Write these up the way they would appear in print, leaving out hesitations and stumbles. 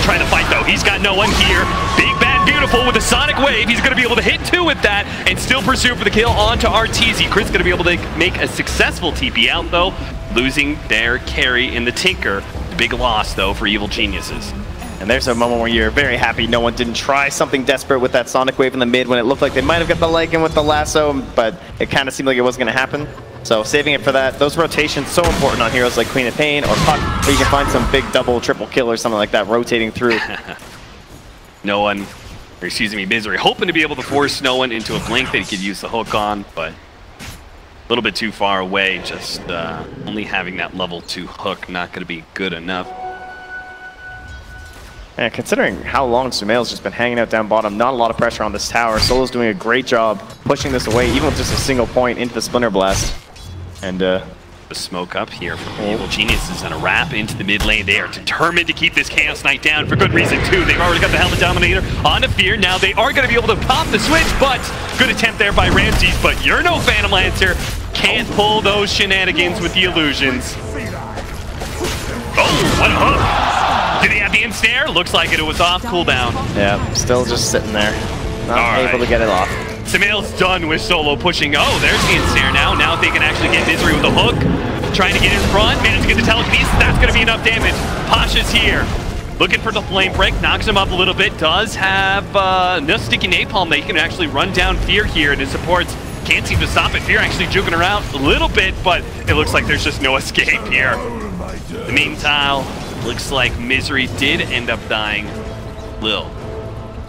to try to fight, though. He's got no one here. Big Bad Beautiful with a Sonic Wave. He's going to be able to hit 2 with that and still pursue for the kill onto RTZ. Chris going to be able to make a successful TP out, though, losing their carry in the Tinker. Big loss, though, for Evil Geniuses. And there's a moment where you're very happy no one didn't try something desperate with that Sonic Wave in the mid when it looked like they might have got the Lycan with the lasso, but it kind of seemed like it wasn't going to happen. So saving it for that. Those rotations so important on heroes like Queen of Pain or Puck, where you can find some big double, triple kill or something like that rotating through. No one, or excuse me, Misery, hoping to be able to force no one into a blink that he could use the hook on, but a little bit too far away. Just only having that level 2 hook not going to be good enough. And considering how long Sumail's just been hanging out down bottom, not a lot of pressure on this tower. Solo's doing a great job pushing this away, even with just a single point into the Splinter Blast. And the smoke up here from Evil Geniuses and a wrap into the mid lane. They are determined to keep this Chaos Knight down for good reason, too. They've already got the Helmet Dominator on the Fear. Now they are going to be able to pop the switch, but good attempt there by Ramses. But you're no Phantom Lancer. Can't pull those shenanigans with the illusions. Oh, what a hook! Did he have the ensnare? Looks like it was off cooldown. Yeah, still just sitting there. Not able to get it off. Sumail's done with Solo pushing. Oh, there's the ensnare now. Now they can actually get Misery with a hook. Trying to get in front. Managed to get the telekinesis. That's going to be enough damage. Pasha's here. Looking for the flame break. Knocks him up a little bit. Does have enough sticky napalm that he can actually run down Fear here. And his supports can't seem to stop it. Fear actually juking around a little bit, but it looks like there's just no escape here. In the meantime, looks like Misery did end up dying. Lil.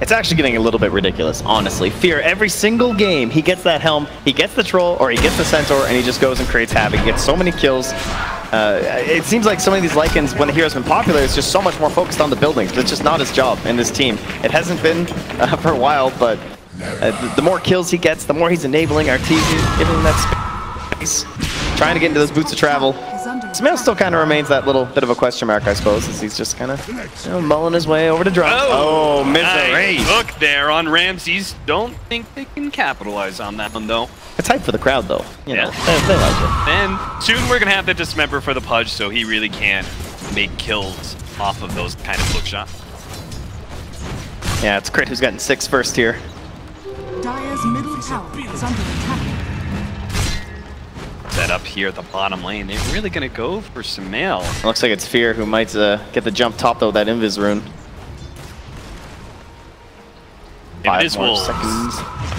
It's actually getting a little bit ridiculous, honestly. Fear, every single game, he gets that helm, he gets the troll, or he gets the centaur, and he just goes and creates havoc. He gets so many kills. It seems like some of these Lycans, when the hero's been popular, it's just so much more focused on the buildings. It's just not his job in this team. It hasn't been for a while, but the more kills he gets, the more he's enabling Arteezy, giving him that space, trying to get into those boots of travel. Sumail still kind of remains that little bit of a question mark, I suppose, as he's just kind of mulling his way over to drop. Oh, Misery! Nice hook there on Ramses. Don't think they can capitalize on that one, though. It's hype for the crowd, though. You know, they like it. And soon we're going to have the Dismember for the Pudge, so he really can't make kills off of those kind of hook shots. Yeah, it's Crit who's gotten 6 first here. Dire's middle tower is under attack. Set up here at the bottom lane. They're really going to go for Sumail. Looks like it's Fear who might get the jump top, though, that Invis rune. Invisible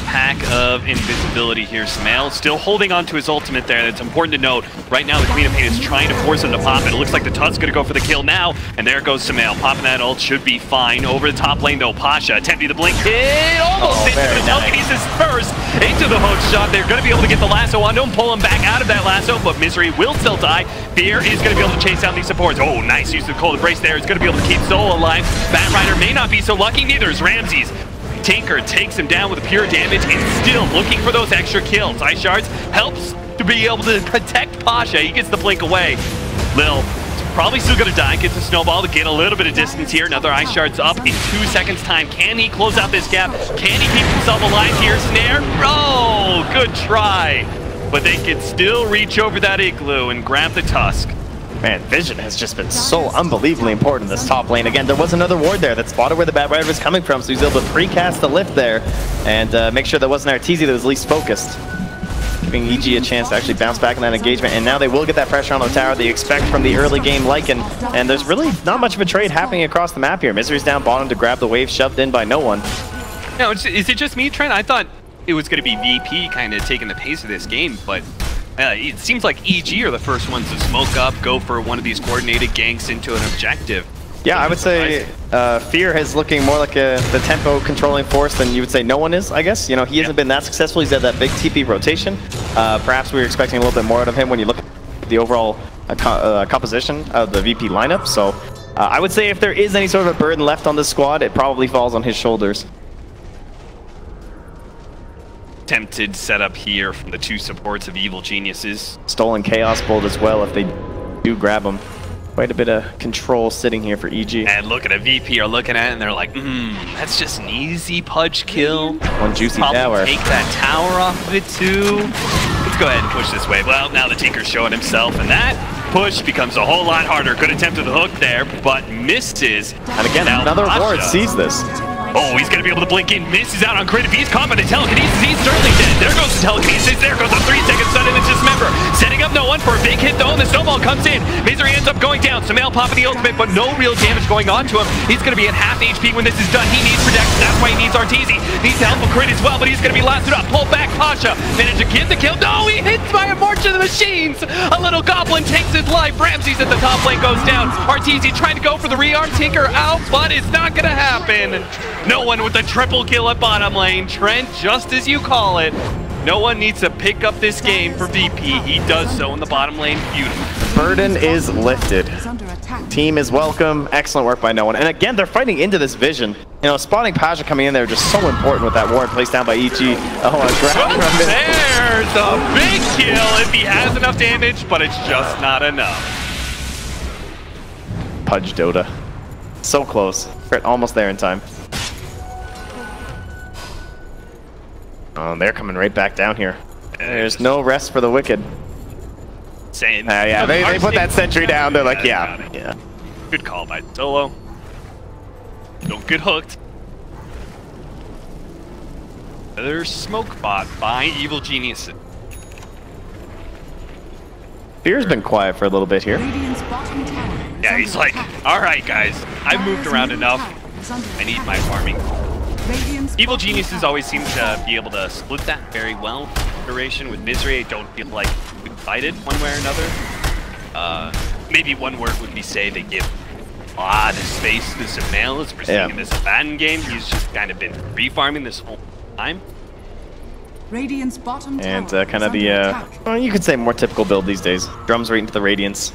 pack of invisibility here. Sumail still holding on to his ultimate there. It's important to note. Right now, the Queen of Pain is trying to force him to pop it. It looks like the Tut's going to go for the kill now. And there goes Sumail. Popping that ult should be fine. Over the top lane, though. Pasha attempting the blink hit. Almost into the telekinesis first. Into the hook shot. They're going to be able to get the lasso on. Don't pull him back out of that lasso, but Misery will still die. Fear is going to be able to chase down these supports. Oh, nice use of Cold Embrace there. It's going to be able to keep Soul alive. Batrider may not be so lucky. Neither is Ramses. Tinker takes him down with pure damage and still looking for those extra kills. Ice Shards helps to be able to protect Pasha. He gets the blink away. Lil probably still going to die. Gets a snowball to get a little bit of distance here. Another Ice Shards up in 2 seconds time. Can he close out this gap? Can he keep himself alive here? Snare? Oh, good try. But they can still reach over that igloo and grab the Tusk. Man, Vision has just been so unbelievably important in this top lane. Again, there was another ward there that spotted where the Batrider was coming from, so he was able to precast the lift there and make sure that wasn't Arteezy that was least focused. Giving EG a chance to actually bounce back in that engagement, and now they will get that pressure on the tower that you expect from the early game Lycan. And there's really not much of a trade happening across the map here. Misery's down bottom to grab the wave, shoved in by no one. No, is it just me, Trent? I thought it was going to be VP kind of taking the pace of this game, but it seems like EG are the first ones to smoke up, go for one of these coordinated ganks into an objective. Yeah, I would say Fear is looking more like the tempo controlling force than you would say no one is, I guess. You know, he hasn't been that successful. He's had that big TP rotation. Perhaps we were expecting a little bit more out of him when you look at the overall composition of the VP lineup. So I would say if there is any sort of a burden left on this squad, it probably falls on his shoulders. Tempted setup here from the 2 supports of Evil Geniuses. Stolen Chaos Bolt as well if they do grab him. Quite a bit of control sitting here for EG. And look at a VP are looking at it and they're like, that's just an easy Pudge kill. One juicy Probably tower. Take that tower off of it too. Let's go ahead and push this wave. Well, now the Tinker's showing himself, and that push becomes a whole lot harder. Good attempt at the hook there, but misses. And again, now another Pasha ward sees this. Oh, he's going to be able to blink in. Misses out on crit. If he's caught by the telekinesis, he's certainly dead. There goes the telekinesis. There goes the 3-second stun, and it's dismember. Setting up no one for a big hit, though, and the snowball comes in. Misery ends up going down. Sumail popping the ultimate, but no real damage going on to him. He's going to be at half HP when this is done. He needs protection. That's why he needs Arteezy. Needs a helpful crit as well, but he's going to be lasted up. Pull back. Pasha managed to get the kill. No, he hits by a March of the Machines. A little goblin takes his life. Ramses at the top lane goes down. Arteezy trying to go for the rearm. Tinker out, but it's not going to happen. No one with the triple kill at bottom lane. Trent, just as you call it. No one needs to pick up this game for VP. He does so in the bottom lane beautifully. The burden is lifted. Team is welcome. Excellent work by No One. And again, they're fighting into this vision. You know, spotting Pasha coming in there just so important with that ward placed down by EG. Oh, there's a big kill if he has enough damage, but it's just not enough. Pudge Dota. So close. We're almost there in time. Oh, they're coming right back down here. There's no rest for the wicked. Same. Yeah, they put that sentry down. They're like, yeah. Good call by Solo. Don't get hooked. Another smoke bot by Evil Geniuses. Fear's been quiet for a little bit here. Yeah, he's like, all right, guys, I've moved around enough. I need my farming. Evil Geniuses always seem to be able to split that very well. Duration with Misery, I don't feel like we fighted one way or another. Maybe one word would be say they give a lot of space to Sumail as we're seeing in this Abaddon game. He's just kind of been re-farming this whole time. Radiant's bottom and kind of the, well, you could say more typical build these days. Drums right into the Radiance.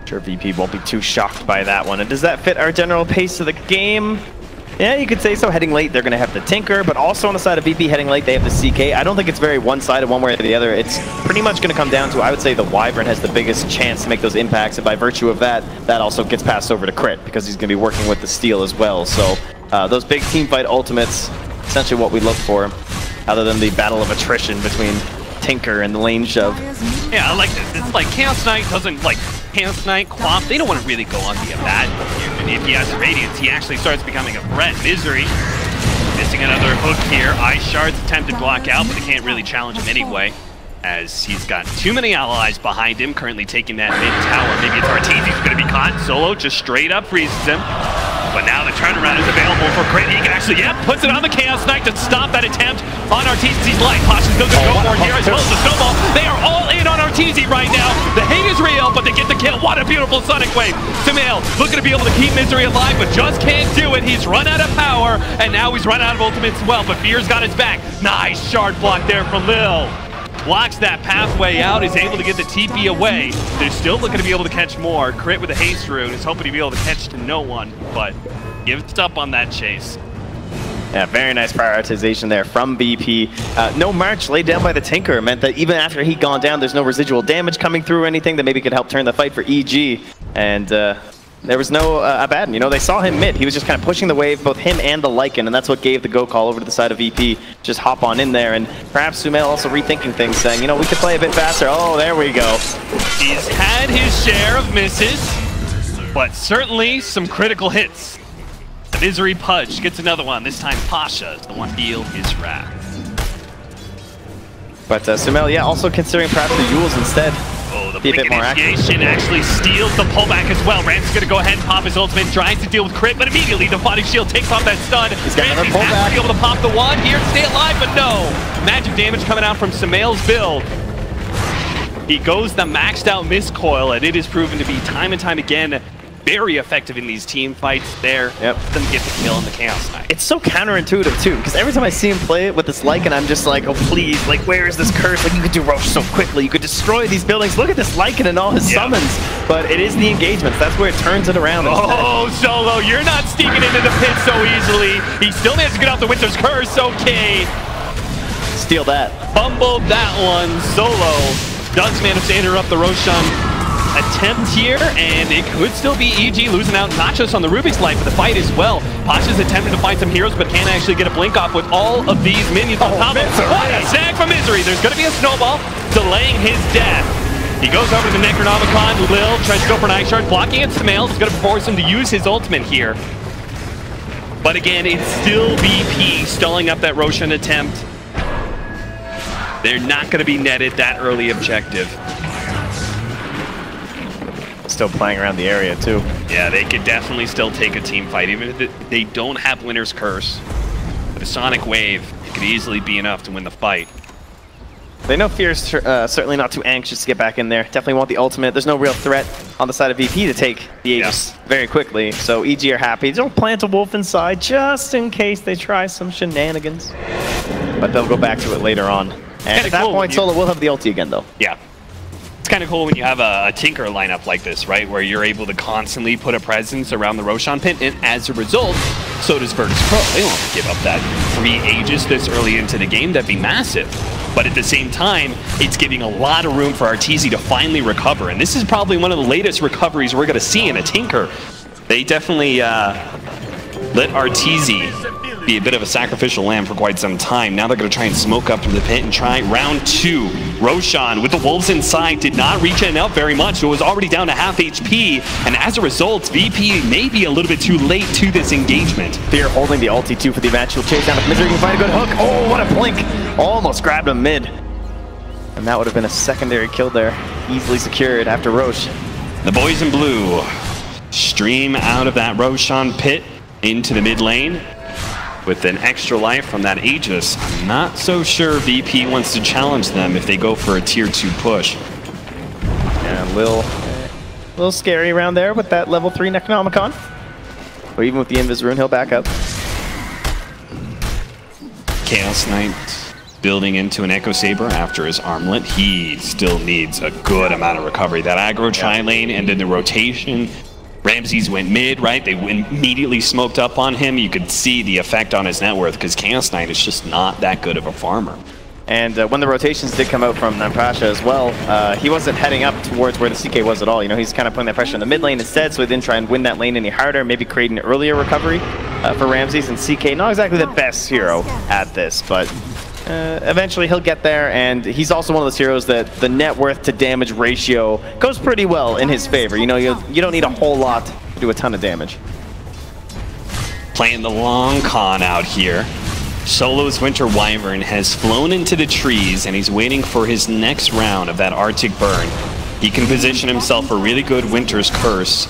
Sure, VP won't be too shocked by that one. And does that fit our general pace of the game? Yeah, you could say so. Heading late, they're going to have the Tinker, but also on the side of VP heading late, they have the CK. I don't think it's very one-sided one way or the other. It's pretty much going to come down to, I would say, the Wyvern has the biggest chance to make those impacts, and by virtue of that, that also gets passed over to Crit, because he's going to be working with the Steel as well. So those big teamfight ultimates, essentially what we look for, other than the battle of attrition between Tinker and the lane shove. Yeah, I like this. It's like Chaos Knight doesn't, like, Chaos Knight, Quap, they don't want to really go on the Abaddon here. And if he has the Radiance, he actually starts becoming a threat. Misery missing another hook here. Ice Shards attempted to block out, but they can't really challenge him anyway, as he's got too many allies behind him, currently taking that mid tower. Maybe it's Arteezy who's going to be caught. Solo just straight up freezes him. But now the turnaround is available for Crit. He can actually, puts it on the Chaos Knight to stop that attempt on Arteezy's life. Pasha's still going to go for it here as well as the snowball. They are all in on Arteezy right now. The hate is real, but they get the kill. What a beautiful Sonic Wave. Sumail looking to be able to keep Misery alive, but just can't do it. He's run out of power, and now he's run out of ultimates as well, but Fear's got his back. Nice shard block there from Lil. Blocks that pathway out, is able to get the TP away. They're still looking to be able to catch more. Crit with a haste rune is hoping to be able to catch to no one, but gives up on that chase. Yeah, very nice prioritization there from BP. No March laid down by the Tinker meant that even after he'd gone down, there's no residual damage coming through or anything that maybe could help turn the fight for EG. And there was no Abaddon. You know, they saw him mid. He was just kind of pushing the wave, both him and the Lycan, and that's what gave the go call over to the side of VP. Just hop on in there, and perhaps Sumail also rethinking things, saying, you know, we could play a bit faster. Oh, there we go. He's had his share of misses, but certainly some critical hits. The Misery Pudge gets another one. This time Pasha is the one to deal his wrath. But Sumail, yeah, also considering perhaps the Yules instead. Oh, the blink initiation actually steals the pullback as well. Rance is going to go ahead and pop his ultimate, tries to deal with Crit, but immediately the body shield takes off that stun. He's got another pullback. Has to be able to pop the wand here to stay alive, but no. Magic damage coming out from Sumail's build. He goes the maxed out Mistcoil, and it is proven to be time and time again very effective in these team fights there. Them get the kill in the Chaos Knight. It's so counterintuitive too, because every time I see him play it with this Lycan, I'm just like, oh please, like where is this curse? Like you could do Roche so quickly, you could destroy these buildings. Look at this Lycan and all his summons. But it is the engagements, that's where it turns it around. Oh, Solo, you're not sneaking into the pit so easily. He still managed to get off the Winter's Curse, okay. Steal that. Fumbled that one. Solo does manage to interrupt the Roshan attempt here, and it could still be EG losing out not just on the Rubik's Life, but the fight as well. Pasha's attempting to find some heroes, but can't actually get a blink off with all of these minions on top of him. What a snag from Misery! There's going to be a snowball delaying his death. He goes over to the Necronomicon. Lil tries to go for an Ice Shard, blocking it. Smail is going to force him to use his ultimate here. But again, it's still VP stalling up that Roshan attempt. They're not going to be netted that early objective. Still playing around the area too. Yeah, they could definitely still take a team fight, even if they don't have Winner's Curse. With a Sonic Wave, it could easily be enough to win the fight. They know Fear's certainly not too anxious to get back in there. Definitely want the ultimate. There's no real threat on the side of VP to take the Aegis very quickly. So EG are happy. They don't plant a wolf inside just in case they try some shenanigans. But they'll go back to it later on. And at that point, Solo will have the ulti again, though. Yeah. It's kind of cool when you have a Tinker lineup like this, right? Where you're able to constantly put a presence around the Roshan pit, and as a result, so does Virtus.pro. They don't have to give up that free Aegis this early into the game. That'd be massive. But at the same time, it's giving a lot of room for Arteezy to finally recover. And this is probably one of the latest recoveries we're going to see in a Tinker. They definitely let Arteezy be a bit of a sacrificial lamb for quite some time. Now they're going to try and smoke up to the pit and try round 2. Roshan with the wolves inside did not reach it out very much. So it was already down to half HP. And as a result, VP may be a little bit too late to this engagement. Fear holding the ulti too for the eventual chase down. If Misery can find a good hook. Oh, what a blink. Almost grabbed him mid. And that would have been a secondary kill there. Easily secured after Roche. The boys in blue stream out of that Roshan pit into the mid lane. With an extra life from that Aegis, I'm not so sure VP wants to challenge them if they go for a tier 2 push. And a little scary around there with that level 3 Necronomicon. But even with the Invis Rune, he'll back up. Chaos Knight building into an Echo Saber after his armlet. He still needs a good amount of recovery. That aggro tri-lane and then the rotation. Ramses went mid, right? They immediately smoked up on him. You could see the effect on his net worth because Chaos Knight is just not that good of a farmer. And when the rotations did come out from Nampasha as well, he wasn't heading up towards where the CK was at all. You know, he's kind of putting that pressure in the mid lane instead, so he didn't try and win that lane any harder, maybe create an earlier recovery for Ramses. And CK, not exactly the best hero at this, but eventually he'll get there, and he's also one of those heroes that the net worth to damage ratio goes pretty well in his favor. You know, you don't need a whole lot to do a ton of damage. Playing the long con out here. Solo's Winter Wyvern has flown into the trees, and he's waiting for his next round of that Arctic Burn. He can position himself for really good Winter's Curse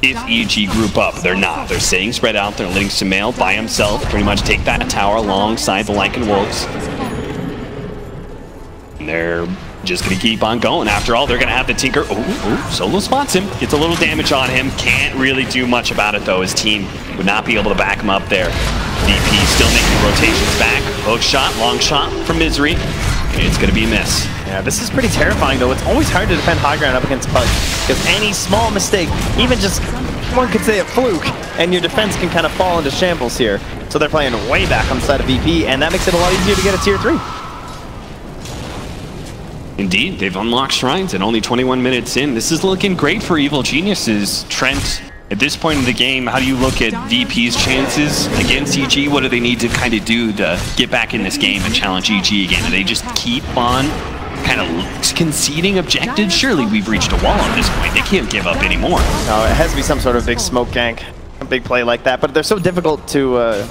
if EG group up. They're not. They're staying spread out. They're letting Sumail by himself pretty much take that tower alongside the Lycan Wolves. And they're just going to keep on going. After all, they're going to have the Tinker. Oh, Solo spots him. Gets a little damage on him. Can't really do much about it, though. His team would not be able to back him up there. VP still making rotations back. Hook shot, long shot from Misery. It's going to be a miss. Yeah, this is pretty terrifying, though. It's always hard to defend high ground up against Pudge, because any small mistake, even just one could say a fluke, and your defense can kind of fall into shambles here. So they're playing way back on the side of VP, and that makes it a lot easier to get a tier 3. Indeed, they've unlocked shrines and only 21 minutes in. This is looking great for Evil Geniuses. Trent, at this point in the game, how do you look at VP's chances against EG? What do they need to kind of do to get back in this game and challenge EG again? Do they just keep on kind of conceding objectives? Surely we've reached a wall at this point. They can't give up anymore. No, it has to be some sort of big smoke gank, a big play like that, but they're so difficult to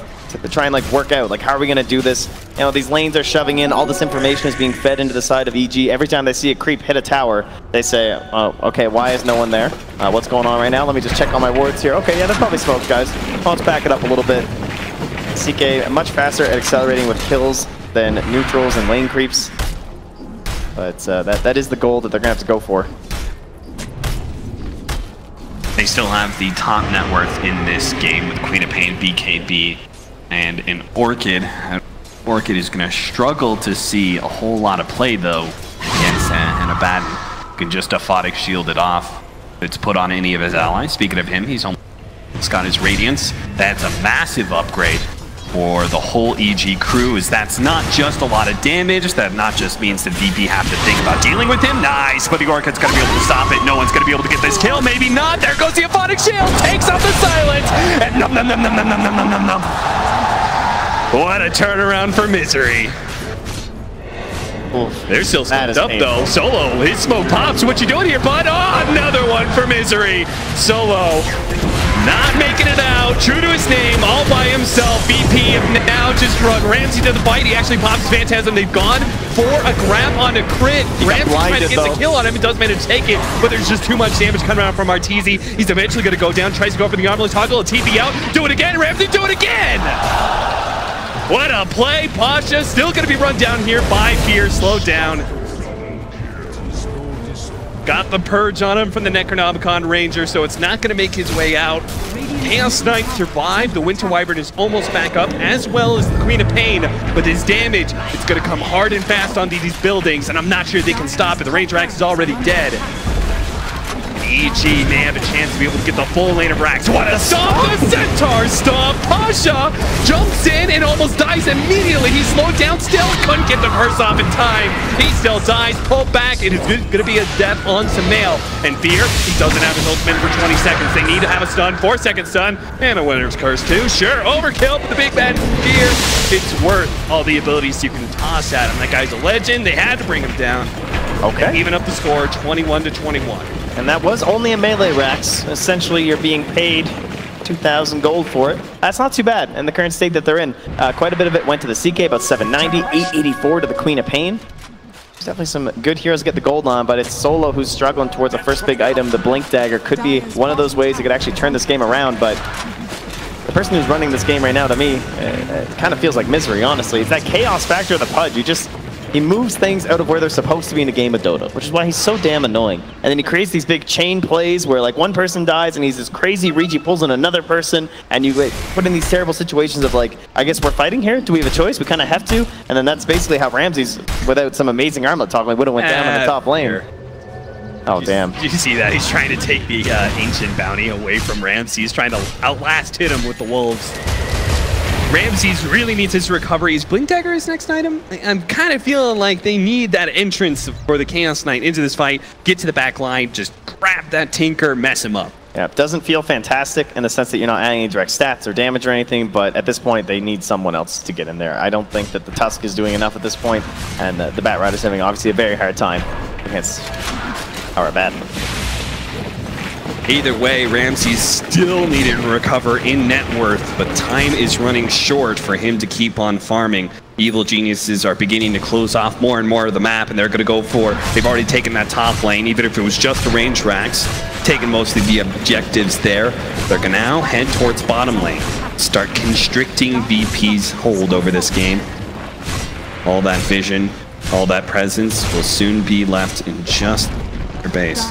try and like work out. Like, how are we gonna do this? You know, these lanes are shoving in, all this information is being fed into the side of EG. Every time they see a creep hit a tower, they say, oh, okay, why is no one there? What's going on right now? Let me just check all my wards here. Okay, yeah, there's probably smoke, guys. Let's back it up a little bit. CK much faster at accelerating with kills than neutrals and lane creeps. But that is the goal that they're gonna have to go for. They still have the top net worth in this game with Queen of Pain, BKB, and an Orchid. Orchid is going to struggle to see a whole lot of play, though, against an Abaddon. Can just Aphotic shield it off. It's put on any of his allies. Speaking of him, he's got his Radiance. That's a massive upgrade for the whole EG crew, as that's not just a lot of damage. That not just means that VP have to think about dealing with him. Nice, but the Orchid's going to be able to stop it. No one's going to be able to get this kill. Maybe not. There goes the Aphotic shield. Takes out the silence. And num num num num num num num num num. What a turnaround for Misery. Oof. They're still smoked up though. Solo, his smoke pops. What you doing here, bud? Oh, another one for Misery. Solo not making it out. True to his name, all by himself. VP now just run Ramsey to the fight. He actually pops Phantasm. They've gone for a grab on a crit. Ramsey's trying to get the kill on him. He does manage to take it, but there's just too much damage coming out from Arteezy. He's eventually going to go down. Tries to go for the armless toggle. A TP out. Do it again. Ramsey, do it again. What a play. Pasha still going to be run down here by Fear. Slowed down. Got the purge on him from the Necronomicon Ranger, so it's not going to make his way out. Chaos Knight survived. The Winter Wyvern is almost back up, as well as the Queen of Pain. But his damage is going to come hard and fast on these buildings, and I'm not sure they can stop it. The Ranger Axe is already dead. EG may have a chance to be able to get the full lane of racks. What a stomp! The Centaur stomp! Pasha jumps in and almost dies immediately. He's slowed down still. Couldn't get the curse off in time. He still dies. Pulled back. It is going to be a death on Sumail. And Fear, he doesn't have his ultimate for 20 seconds. They need to have a stun. 4-second stun. And a winner's curse too. Sure, overkill. But the big bad Fear, it's worth all the abilities you can toss at him. That guy's a legend. They had to bring him down. Okay. And even up the score, 21-21. And that was only a melee racks. Essentially, you're being paid 2,000 gold for it. That's not too bad in the current state that they're in. Quite a bit of it went to the CK, about 790, 884 to the Queen of Pain. There's definitely some good heroes get the gold on, but it's Solo who's struggling towards the first big item. The Blink Dagger could be one of those ways that could actually turn this game around, but the person who's running this game right now, to me, it kind of feels like Misery, honestly. It's that chaos factor of the Pudge. He moves things out of where they're supposed to be in a game of Dota, which is why he's so damn annoying. And then he creates these big chain plays where like one person dies and he's this crazy reach, he pulls in another person, and you like, put in these terrible situations of like, I guess we're fighting here? Do we have a choice? We kind of have to. And then that's basically how Ramsey's, without some amazing armlet toggle, would have went down in the top lane. Oh, damn. Did you see that? He's trying to take the Ancient Bounty away from Ramsey. He's trying to outlast hit him with the Wolves. Ramsey's really needs his recovery. Is Blink Dagger his next item? I'm kind of feeling like they need that entrance for the Chaos Knight into this fight, get to the back line, just grab that Tinker, mess him up. Yeah, it doesn't feel fantastic in the sense that you're not adding any direct stats or damage or anything, but at this point they need someone else to get in there. I don't think that the Tusk is doing enough at this point, and the Bat Rider's having obviously a very hard time against our Bat. Either way, Ramsey still needed to recover in net worth, but time is running short for him to keep on farming. Evil Geniuses are beginning to close off more and more of the map, and they're going to go for, they've already taken that top lane, even if it was just the range racks, taking most of the objectives there. They're going to now head towards bottom lane, start constricting VP's hold over this game. All that vision, all that presence will soon be left in just their base.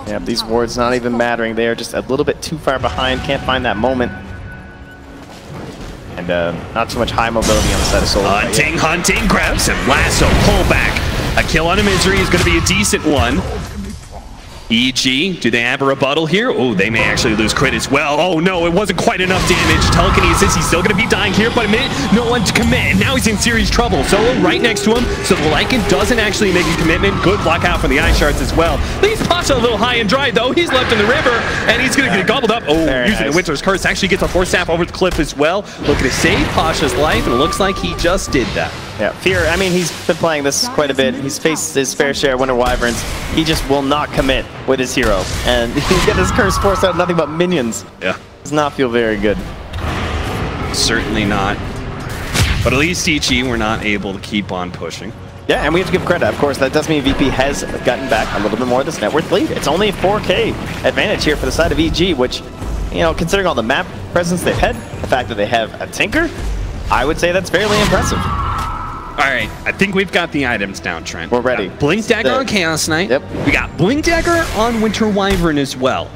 Yeah, these wards not even mattering. They are just a little bit too far behind. Can't find that moment. And not too much high mobility on the side of Solo. Hunting, grabs him. Lasso, pull back. A kill on a Misery is going to be a decent one. EG, do they have a rebuttal here? Oh, they may actually lose crit as well. Oh no, it wasn't quite enough damage. Telekinesis, he's still going to be dying here, but a minute, no one to commit. And now he's in serious trouble. Solo right next to him, so the Lycan doesn't actually make a commitment. Good luck out from the Eye Shards as well. Leaves Pasha a little high and dry though. He's left in the river, and he's going to get gobbled up. Oh, very using the Winter's Curse. Actually gets a Force Staff over the cliff as well. Looking to save Pasha's life, and it looks like he just did that. Yeah, Fear, I mean, he's been playing this quite a bit. He's faced his fair share of Winter Wyverns. He just will not commit with his hero. And he get his curse forced out nothing but minions. Yeah. Does not feel very good. Certainly not. But at least EG were not able to keep on pushing. Yeah, and we have to give credit. Of course, that does mean VP has gotten back a little bit more of this net worth lead. It's only a 4K advantage here for the side of EG, which, you know, considering all the map presence they've had, the fact that they have a Tinker, I would say that's fairly impressive. All right, I think we've got the items down, Trent. We're ready. Blink Dagger on Chaos Knight. Yep. We got Blink Dagger on Winter Wyvern as well.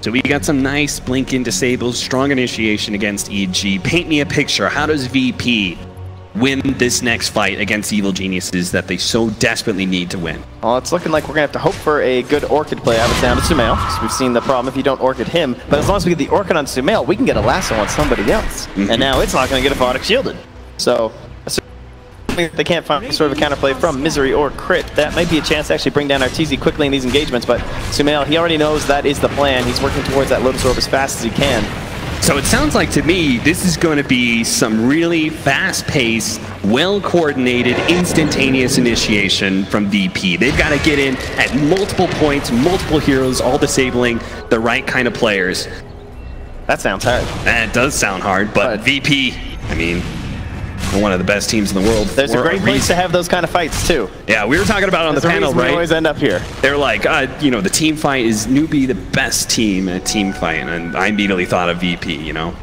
So we got some nice blink in disables, strong initiation against EG. Paint me a picture. How does VP win this next fight against Evil Geniuses that they so desperately need to win? Well, it's looking like we're going to have to hope for a good Orchid play out of down to Sumail, because we've seen the problem if you don't Orchid him. But as long as we get the Orchid on Sumail, we can get a lasso on somebody else. And now it's not going to get a Photic shielded. So they can't find sort of a counterplay from Misery or Crit. That might be a chance to actually bring down Arteezy quickly in these engagements, but Sumail, he already knows that is the plan. He's working towards that Lotus Orb as fast as he can. So it sounds like to me, this is going to be some really fast-paced, well-coordinated, instantaneous initiation from VP. They've got to get in at multiple points, multiple heroes, all disabling the right kind of players. That sounds hard. That does sound hard, but VP, I mean, they're one of the best teams in the world. There's a great place to have those kind of fights, too. Yeah, we were talking about it on the panel, right? We always end up here. They're like, you know, the team fight is newbie the best team at team fight, and I immediately thought of VP, you know?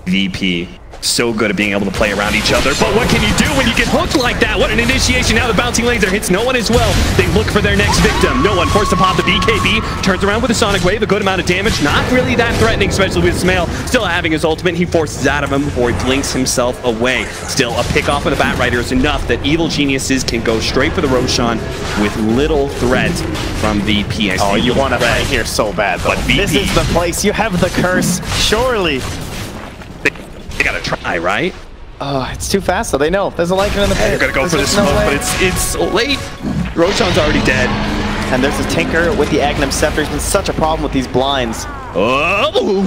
VP, so good at being able to play around each other, but what can you do when you get hooked like that? What an initiation. Now the bouncing laser hits no one as well. They look for their next victim. No one forced to pop the BKB, turns around with a Sonic Wave, a good amount of damage, not really that threatening, especially with Smail still having his ultimate. He forces out of him before he blinks himself away. Still, a pick off of the Bat Rider is enough that Evil Geniuses can go straight for the Roshan with little threat from VP. Oh, you want to fight here so bad, but VP, this is the place. You have the curse, surely. They gotta try, right? Oh, it's too fast, so they know. There's a Lycan in the pit. They're gonna go for the smoke, but it's late. Roshan's already dead. And there's a Tinker with the Agnum Scepter. There's been such a problem with these blinds. Oh,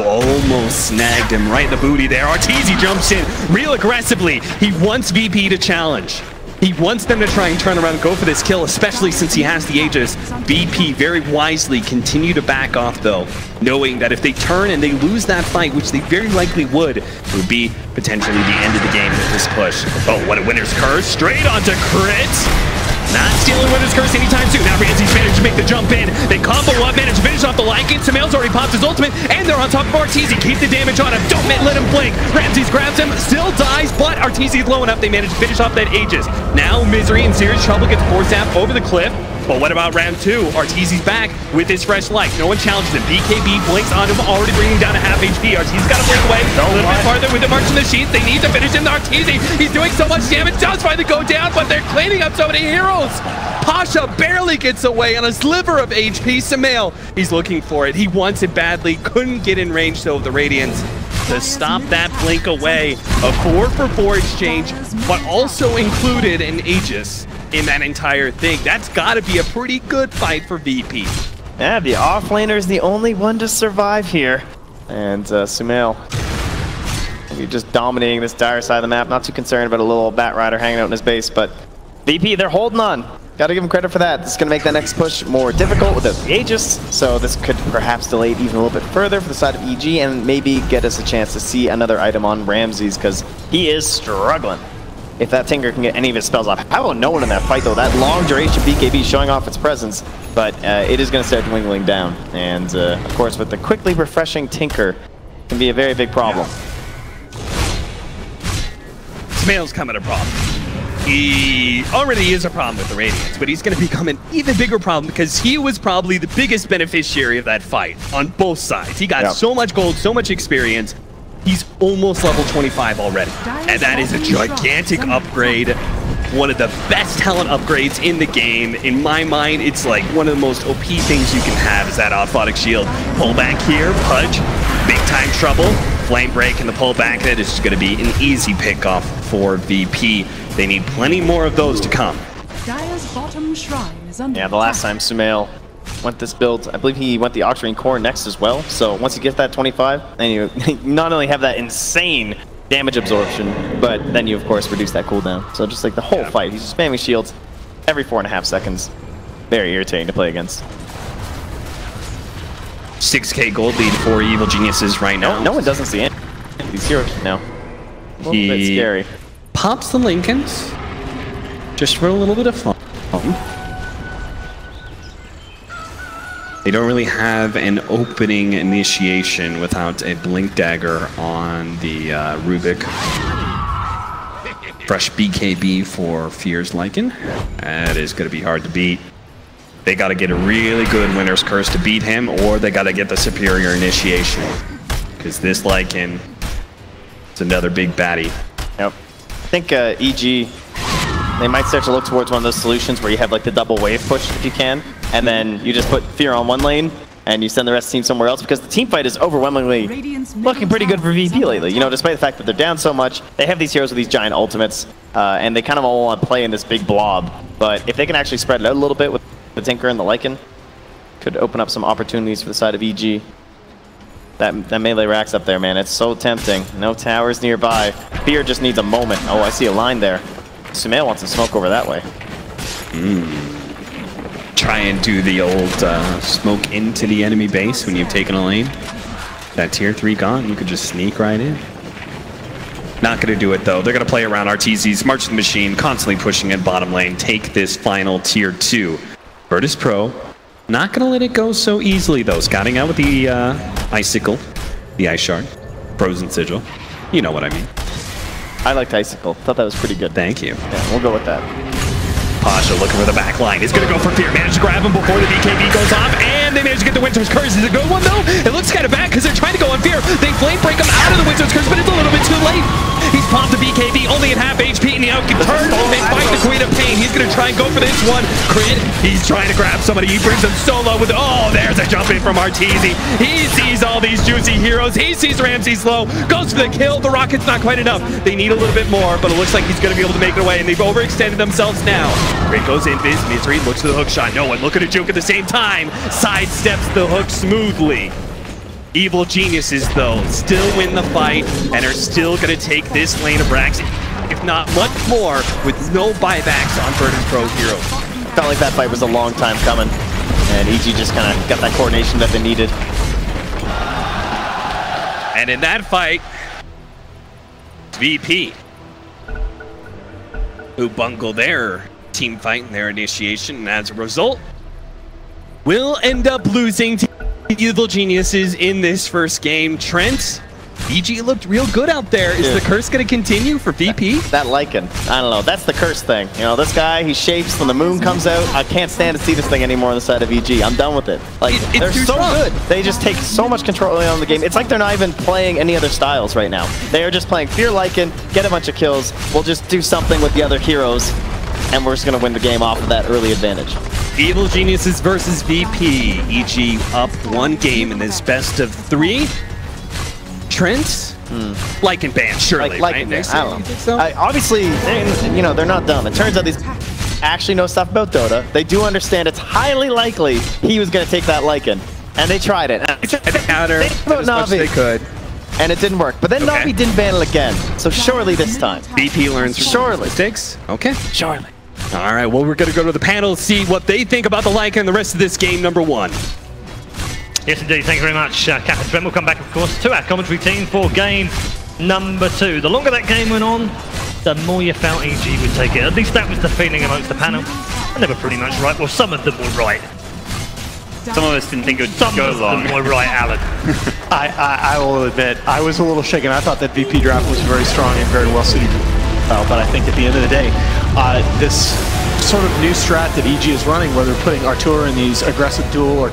almost snagged him right in the booty there. Arteezy jumps in real aggressively. He wants VP to challenge. He wants them to try and turn around and go for this kill, especially since he has the Aegis. VP very wisely continue to back off, though, knowing that if they turn and they lose that fight, which they very likely would, it would be potentially the end of the game with this push. Oh, what a Winner's Curse. Straight onto crit. Not stealing Winner's Curse anytime soon. Now Ramsey's managed to make the jump in. They combo up, managed to finish off the Lycan. Samael's already popped his ultimate, and they're on top of Arteezy. Keep the damage on him. Don't let him blink. Ramsey's grabs him, still dies, but Arteezy's low enough. They managed to finish off that Aegis. Now Misery in serious trouble, gets forced out over the cliff. But what about round two? Arteezy's back with his fresh life. No one challenges him. BKB blinks on him, already bringing down a half HP. Arteezy's got to blink away a little bit farther with the March in the Sheets. They need to finish him. Arteezy, he's doing so much damage. Does finally go down, but they're cleaning up so many heroes. Pasha barely gets away on a sliver of HP. Samael, he's looking for it. He wants it badly. Couldn't get in range, though, of the Radiance to stop that blink away. A 4-for-4 exchange, but also included an Aegis in that entire thing. That's got to be a pretty good fight for VP. Yeah, the offlaner is the only one to survive here. And Samael, maybe just dominating this dire side of the map. Not too concerned about a little Bat Rider hanging out in his base, but VP, they're holding on. Got to give him credit for that. This is going to make that next push more difficult without the Aegis, so this could perhaps delay it even a little bit further for the side of EG and maybe get us a chance to see another item on Ramses, because he is struggling. If that Tinker can get any of his spells off. How about no one in that fight, though? That long duration BKB showing off its presence, but it is going to start dwindling down. And, of course, with the quickly refreshing Tinker, can be a very big problem. Smail's coming a problem. He already is a problem with the Radiance, but he's going to become an even bigger problem because he was probably the biggest beneficiary of that fight on both sides. He got so much gold, so much experience. He's almost level 25 already, and that is a gigantic upgrade. One of the best talent upgrades in the game. In my mind, it's like one of the most OP things you can have is that Osmotic Shield. Pull back here, Pudge, big time trouble. Flame Break and the pullback, that is just going to be an easy pickoff for VP. They need plenty more of those to come. Dire's bottom shrine is under the last time Samael went this build, I believe he went the Oxygen Core next as well. So once you get that 25, and you not only have that insane damage absorption, but then you of course reduce that cooldown. So just like the whole fight, he's just spamming shields every 4.5 seconds. Very irritating to play against. 6k gold lead for Evil Geniuses right now. No one doesn't see it. These heroes now. A little bit scary. Pops the Lincolns just for a little bit of fun. They don't really have an opening initiation without a Blink Dagger on the Rubik. Fresh BKB for Fear's Lycan. That is going to be hard to beat. They got to get a really good Winner's Curse to beat him, or they got to get the superior initiation. Because this Lycan is another big baddie. Yep. I think EG, they might start to look towards one of those solutions where you have like the double wave push if you can, and then you just put Fear on one lane and you send the rest of the team somewhere else, because the team fight is overwhelmingly looking pretty good for VP lately. You know, despite the fact that they're down so much, they have these heroes with these giant ultimates, and they kind of all want to play in this big blob. But if they can actually spread it out a little bit with the Tinker and the Lycan, could open up some opportunities for the side of EG. That melee rack's up there, man. It's so tempting. No towers nearby. Fear just needs a moment. Oh, I see a line there. Sumail wants to smoke over that way. Try and do the old smoke into the enemy base when you've taken a lane. That tier 3 gone, you could just sneak right in. Not going to do it, though. They're going to play around RTZs, march the machine, constantly pushing in bottom lane, take this final tier 2. Virtus.pro, not going to let it go so easily, though. Scouting out with the Icicle, the Ice Shard, Frozen Sigil. You know what I mean. I liked Icicle. Thought that was pretty good. Thank you. Yeah, we'll go with that. Pasha looking for the back line. He's going to go for Fear. Managed to grab him before the BKB goes off, and they managed to get the Winter's Curse. Is it a good one, though? It looks kind of bad because they're trying to go on Fear. They flame break him out of the Winter's Curse, but it's a little bit too late. He's popped the BKB only at half HP, and he out can turn. They fight the Queen of Pain. He's going to try and go for this one. Crit. He's trying to grab somebody. He brings him solo with, oh, there's a jump in from Arteezy. He sees all these juicy heroes. He sees Ramsey slow. Goes for the kill. The rocket's not quite enough. They need a little bit more, but it looks like he's going to be able to make it away, and they've overextended themselves now. Crit goes in. Misery looks for the hook shot. No one looking at Juke at the same time. Sidesteps the hook smoothly. Evil Geniuses, though, still win the fight and are still going to take this lane of Brax, if not much more, with no buybacks on Virtus.pro heroes. Felt like that fight was a long time coming, and EG just kind of got that coordination that they needed. And in that fight, VP, who bungled their team fight and their initiation, and as a result, will end up losing to Evil Geniuses in this first game. Trent, EG looked real good out there. Is the curse going to continue for VP? That Lycan, I don't know. That's the curse thing. You know, this guy, he shapes when the moon comes out. I can't stand to see this thing anymore on the side of EG. I'm done with it. Like, they're so good. They just take so much control on the game. It's like they're not even playing any other styles right now. They are just playing Fear Lycan, get a bunch of kills. We'll just do something with the other heroes, and we're just going to win the game off of that early advantage. Evil Geniuses versus VP. EG up 1 game in this best of 3. Trent? Lycan ban, surely, right? I don't know. So? Obviously, you know, they're not dumb. It turns out these actually know stuff about Dota. They do understand it's highly likely he was going to take that Lycan. And they tried it. They tried to counter as much as they could. And it didn't work. But then Navi didn't ban it again. So surely this time. VP learns from mistakes. Okay. Surely. All right, well, we're going to go to the panel to see what they think about the Lycan and the rest of this game number 1. Yes, indeed. Thank you very much, Cap and Trent. We'll come back, of course, to our commentary team for game number 2. The longer that game went on, the more you felt EG would take it. At least that was the feeling amongst the panel. And they were pretty much right. Well, some of them were right. Some of us didn't think it would go long. Some of them were right, Alan. I will admit, I was a little shaken. I thought that VP draft was very strong and very well suited. But I think at the end of the day, this sort of new strat that EG is running, where they're putting Artur in these aggressive duel or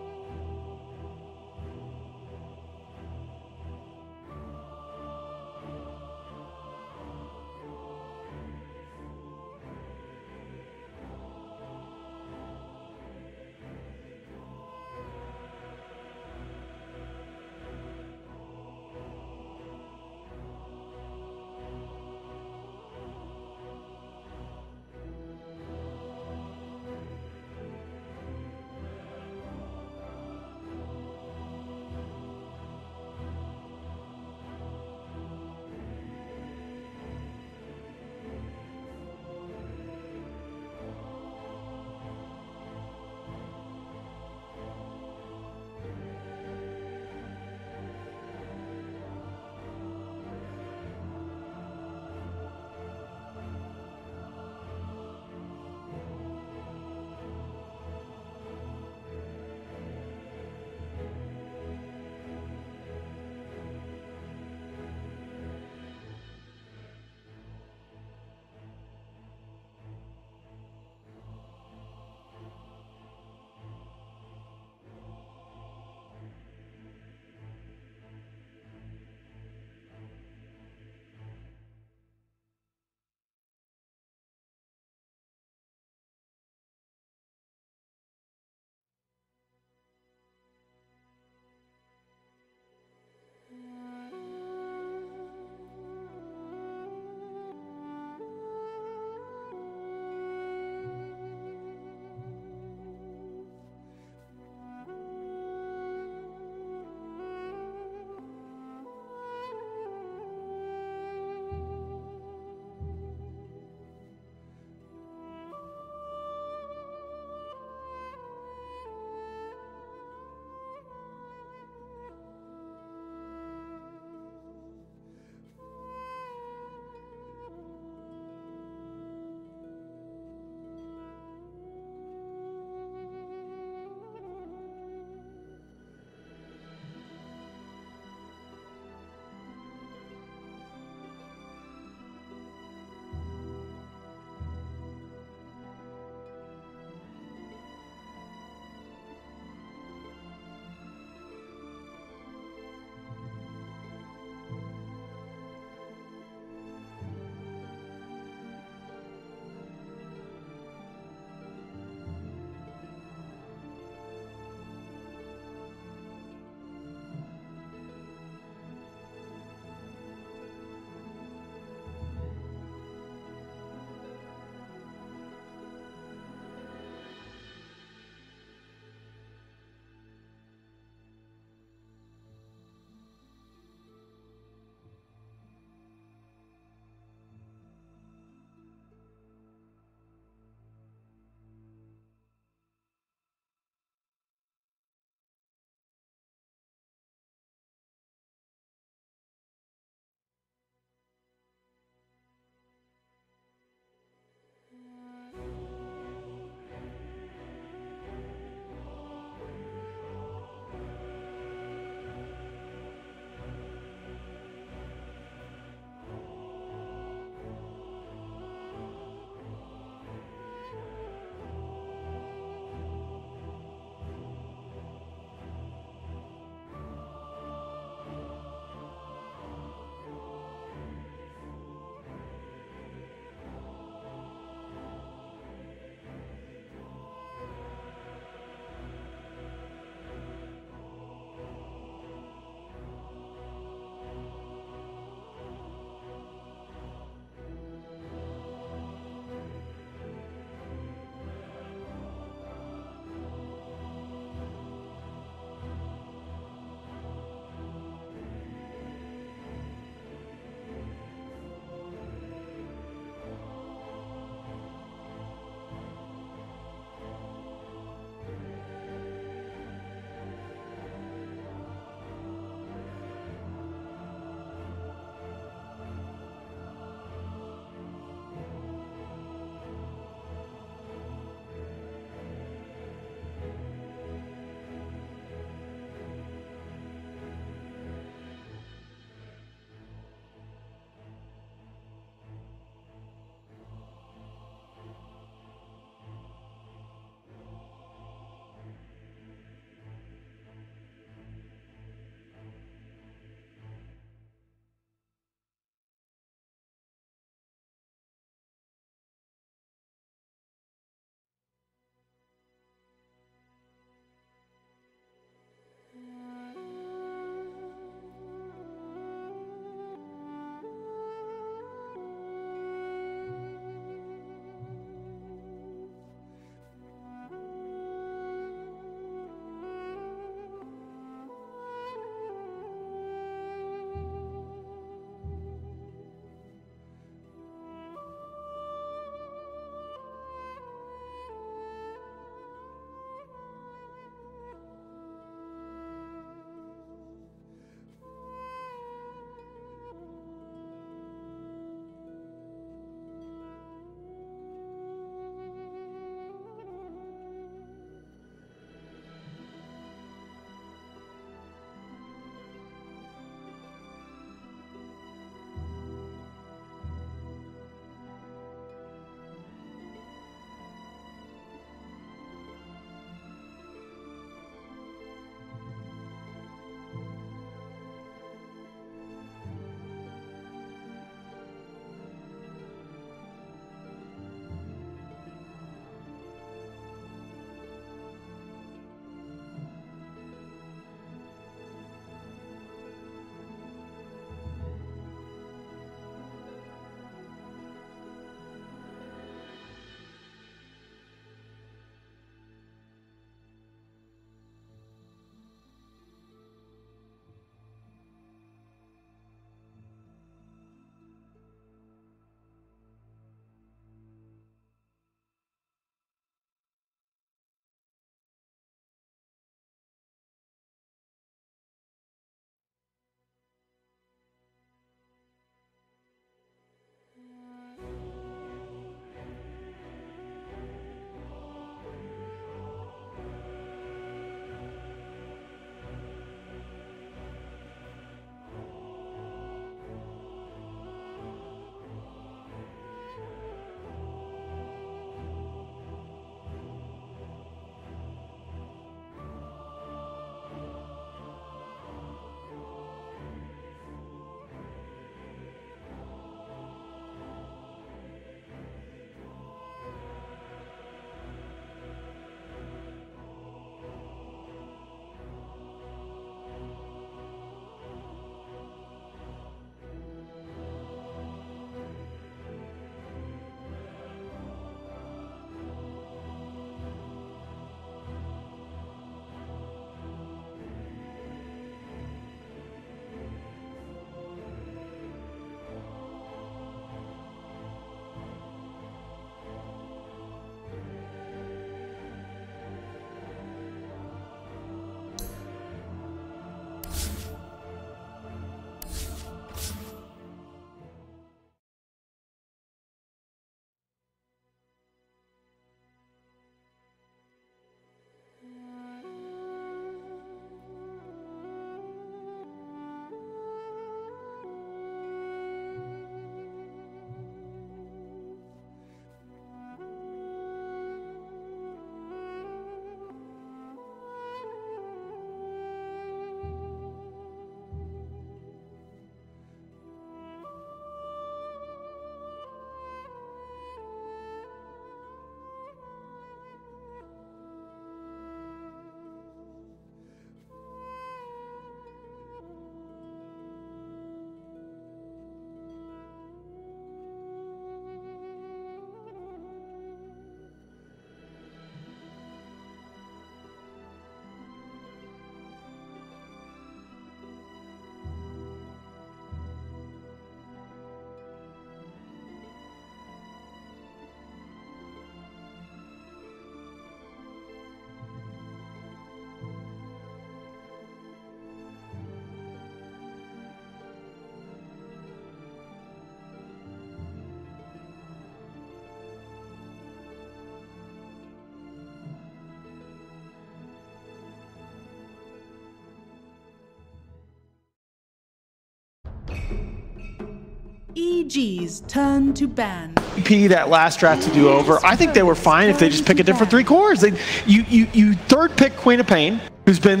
EG's turn to ban. VP that last draft to do over. I think they were fine if they just pick a different 3 cores. You third pick Queen of Pain, who's been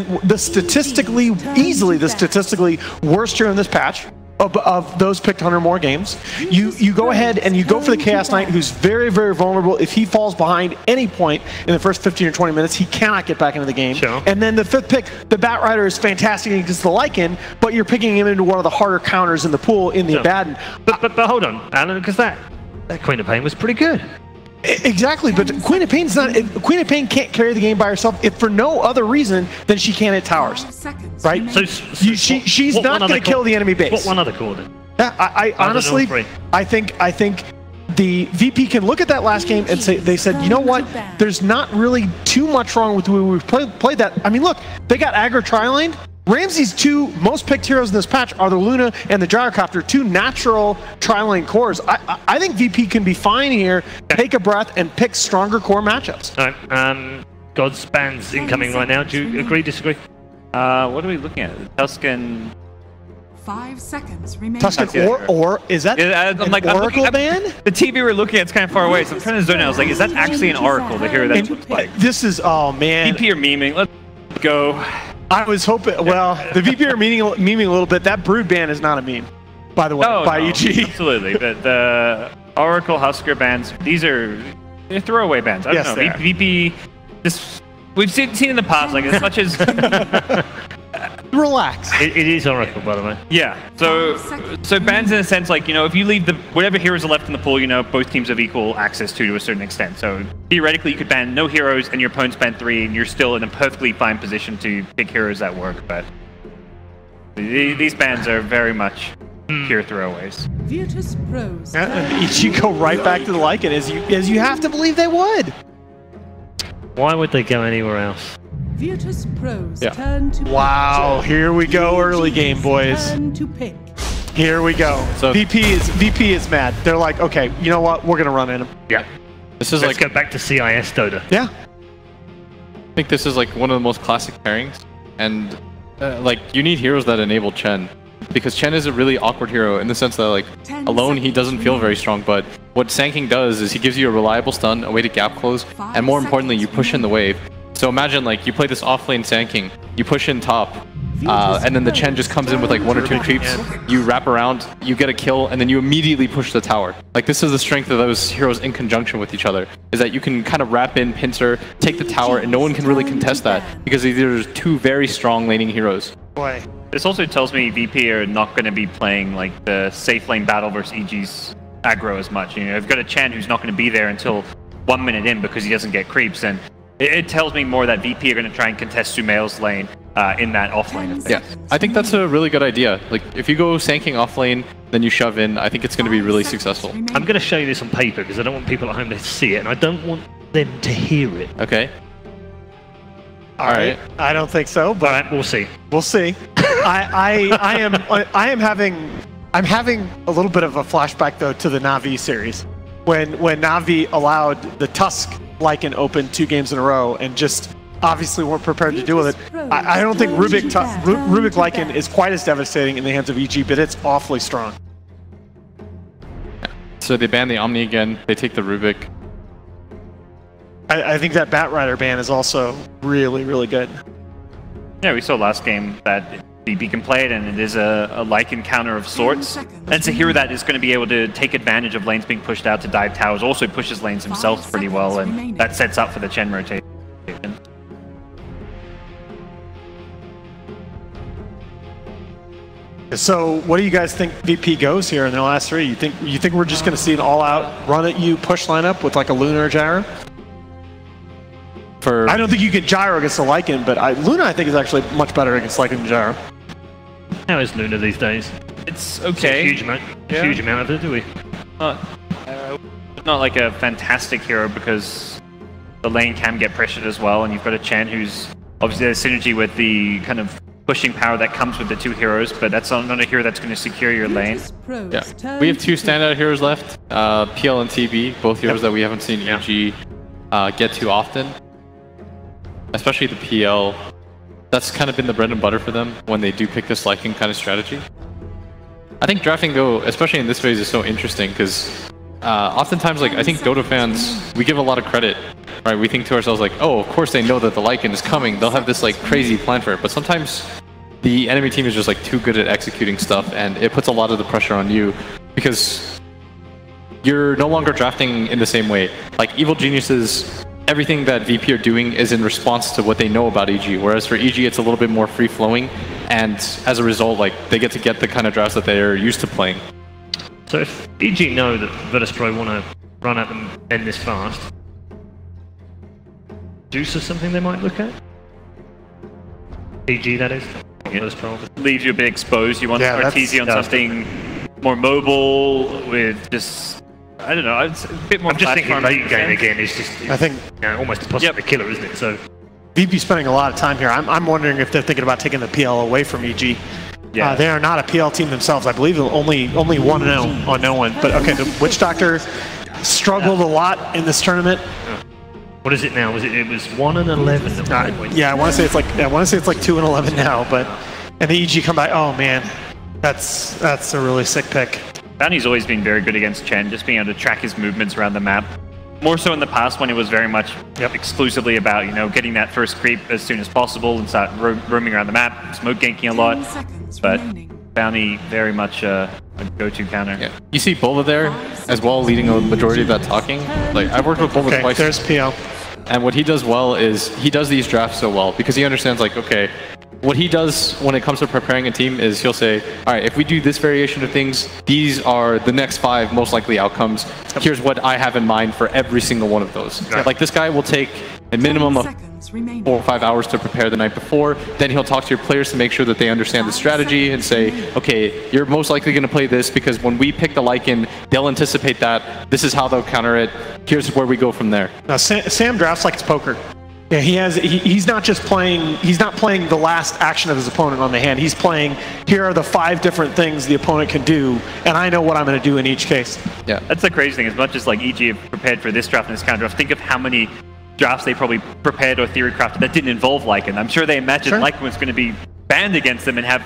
easily the statistically worst hero in this patch of those picked 100 more games. You go ahead and you go for the Chaos Knight, who's very, very vulnerable. If he falls behind any point in the first 15 or 20 minutes, he cannot get back into the game. Sure. And then the 5th pick, the Bat Rider, is fantastic against the Lycan, but you're picking him into one of the harder counters in the pool in the Abaddon. But hold on, Alan, because that Queen of Pain was pretty good. Exactly, but Queen of Pain's not. Queen of Pain can't carry the game by herself if for no other reason than she can't hit towers, right? So she's not going to kill the enemy base. What one other core then? Yeah, I honestly, I think the VP can look at that last game and say, they said, you know what? There's not really too much wrong with the way we've played that. I mean, look, they got aggro tri-lined. Ramsey's 2 most picked heroes in this patch are the Luna and the Gyrocopter, 2 natural tri-lane cores. I think VP can be fine here, take a breath, and pick stronger core matchups. All right, God's bans incoming right now. Do you agree, disagree? What are we looking at? Tuscan... 5 seconds remaining. Tuscan or is that I'm like, Oracle ban? The TV we're looking at is kind of far away, so I'm trying to zone out. I was like, is that actually an Oracle, the hero that's like? This is, oh man. VP are memeing. Let's go. I was hoping, well, the VP are memeing a little bit. That Brood ban is not a meme, by the way, by EG. Absolutely, but the Oracle Husker bans, they're throwaway bans. I don't know. VP, just, we've seen in the past, like as much as... Relax. It is Oracle, by the way. Yeah, so bans in a sense, like, you know, if you leave whatever heroes are left in the pool, you know, both teams have equal access to a certain extent. So theoretically, you could ban no heroes and your opponent's ban 3, and you're still in a perfectly fine position to pick heroes that work. But these bans are very much pure throwaways. Virtus.pro. And EG go right back to the Lycan, as you have to believe they would. Why would they go anywhere else? Virtus.pro's turn to wow, here we go, early game, boys. Turn to pick. Here we go. So VP is mad. They're like, okay, you know what? We're gonna run in him. Yeah. This is Let's go back to CIS Dota. Yeah. I think this is like one of the most classic pairings, and like you need heroes that enable Chen, because Chen is a really awkward hero in the sense that like alone he doesn't feel very strong, but what Sanking does is he gives you a reliable stun, a way to gap close, and more importantly, you push in the wave. So imagine like you play this offlane Sanking, you push in top, and then the Chen just comes in with like 1 or 2 creeps, you wrap around, you get a kill, and then you immediately push the tower. Like this is the strength of those heroes in conjunction with each other, is that you can kind of wrap in, pincer, take the tower, and no one can really contest that, because there's 2 very strong laning heroes. Boy. This also tells me VP are not going to be playing like the safe lane battle versus EG's aggro as much. You know, they've got a Chen who's not going to be there until 1 minute in because he doesn't get creeps, and it tells me more that VP are going to try and contest Sumail's lane in that offlane of things. Yeah, I think that's a really good idea. Like, if you go Sanking offlane, then you shove in, I think it's going to be really successful. I'm going to show you this on paper because I don't want people at home to see it, and I don't want them to hear it. Okay. All right. I don't think so, but all right, we'll see. We'll see. I'm having a little bit of a flashback though to the Na'Vi series, when Na'Vi allowed the Tusk Lycan open 2 games in a row and just obviously weren't prepared to deal with it. I don't think Rubik Lycan is quite as devastating in the hands of EG, but it's awfully strong. So they ban the Omni again, they take the Rubik. I think that Bat Rider ban is also really, really good. Yeah, we saw last game that VP can play it, and it is a Lycan counter of sorts. And it's a hero that is going to be able to take advantage of lanes being pushed out to dive towers, also pushes lanes himself pretty well, and that sets up for the Chen rotation. So what do you guys think VP goes here in their last 3? You think we're just going to see an all-out run-at-you push lineup with like a Luna or Gyro? I don't think you can Gyro against the Lycan, but Luna I think is actually much better against Lycan and Gyro. How is Luna these days? It's okay. Huge amount of it, do we? Not like a fantastic hero because the lane can get pressured as well, and you've got a Chen who's obviously a synergy with the kind of pushing power that comes with the 2 heroes, but that's not a hero that's going to secure your lane. Yeah, we have 2 standout heroes left, PL and TB, both heroes that we haven't seen EG get too often. Especially the PL, that's kind of been the bread and butter for them when they do pick this Lycan kind of strategy. I think drafting, though, especially in this phase, is so interesting because oftentimes, like, I think Dota fans, we give a lot of credit, right? We think to ourselves, like, oh, of course they know that the Lycan is coming. They'll have this, like, crazy plan for it. But sometimes the enemy team is just, like, too good at executing stuff, and it puts a lot of the pressure on you because you're no longer drafting in the same way. Like, Evil Geniuses, everything that VP are doing is in response to what they know about EG, whereas for EG it's a little bit more free-flowing, and as a result, like, they get to get the kind of drafts that they're used to playing. So if EG know that Virtus.pro want to run at them end this fast, Juice is something they might look at? EG, that is? Virtus.pro. Leaves you a bit exposed. You want Arteezy on something more mobile with just... I don't know, it's a bit more. I'm just thinking late game again is just, I think, almost possibly a killer, isn't it? So VP spending a lot of time here. I'm wondering if they're thinking about taking the PL away from EG. Yeah. They are not a PL team themselves. I believe only 1-0 on no one. But okay, the Witch Doctor struggled a lot in this tournament. What is it now? It was 1-11. Yeah, I want to say it's like 2-11 now. But and the EG come back. Oh man, that's a really sick pick. Bounty's always been very good against Chen, just being able to track his movements around the map. More so in the past when it was very much exclusively about, you know, getting that first creep as soon as possible and start roaming around the map, smoke ganking a lot. But Bounty very much a go-to counter. Yeah. You see Bola there as well, leading a majority of that talking. Like, I've worked with Bola twice. There's PL. And what he does well is he does these drafts so well because he understands, like, okay, what he does when it comes to preparing a team is he'll say, all right, if we do this variation of things, these are the next 5 most likely outcomes. Here's what I have in mind for every single one of those. Yeah. Like, this guy will take a minimum of 4 or 5 hours to prepare the night before. Then he'll talk to your players to make sure that they understand the strategy and say, okay, you're most likely going to play this because when we pick the Lycan, they'll anticipate that. This is how they'll counter it. Here's where we go from there. Now, Sam drafts like it's poker. Yeah, he's not just playing, he's not playing the last action of his opponent on the hand. He's playing, here are the 5 different things the opponent can do, and I know what I'm going to do in each case. Yeah, that's the crazy thing. As much as like EG have prepared for this draft and this counter draft, think of how many drafts they probably prepared or theory crafted that didn't involve Lycan. I'm sure they imagined Lycan was going to be banned against them and have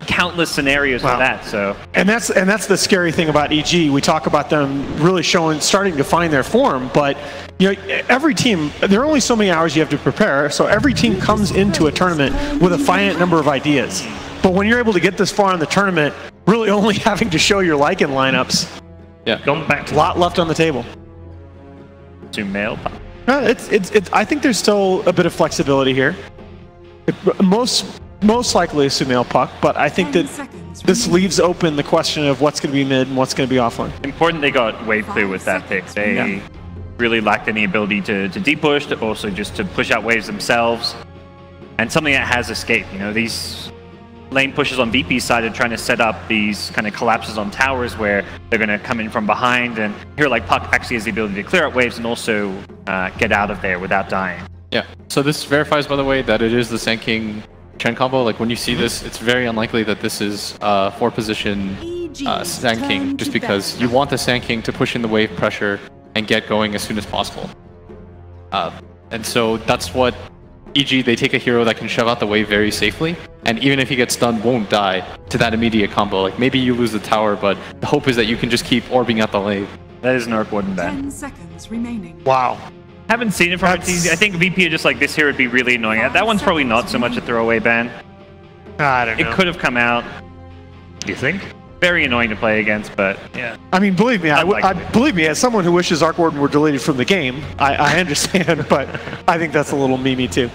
countless scenarios for that. So and that's the scary thing about EG. We talk about them really starting to find their form, but you know, every team, there are only so many hours you have to prepare, so every team comes into a tournament with a finite number of ideas. But when you're able to get this far in the tournament, really only having to show your Lycan lineups, gone back to a lot left on the table. Sumail. I think there's still a bit of flexibility here. Most likely a Sumail puck, but I think that this leaves open the question of what's going to be mid and what's going to be offline. Important they got wave clear with that pick. They really lacked any ability to deep push, to also just to push out waves themselves. And something that has escaped. You know, these lane pushes on VP's side are trying to set up these kind of collapses on towers where they're going to come in from behind, and here like Puck actually has the ability to clear out waves and also get out of there without dying. Yeah, so this verifies, by the way, that it is the Sand King Chen combo. Like, when you see this, it's very unlikely that this is 4-position Sand King, just because you want the Sand King to push in the wave pressure and get going as soon as possible. And so that's what EG, they take a hero that can shove out the wave very safely, and even if he gets stunned, won't die to that immediate combo. Like, maybe you lose the tower, but the hope is that you can just keep orbing out the wave. That is an Arc Warden ban. 10 seconds remaining. Wow. Haven't seen it from Arteezy. I think VP are just like, this here would be really annoying. That one's probably not so much a throwaway ban. I don't know. It could have come out. You think? Very annoying to play against, but yeah. I mean, believe me, believe me, as someone who wishes Arc Warden were deleted from the game, I understand, but I think that's a little memey too.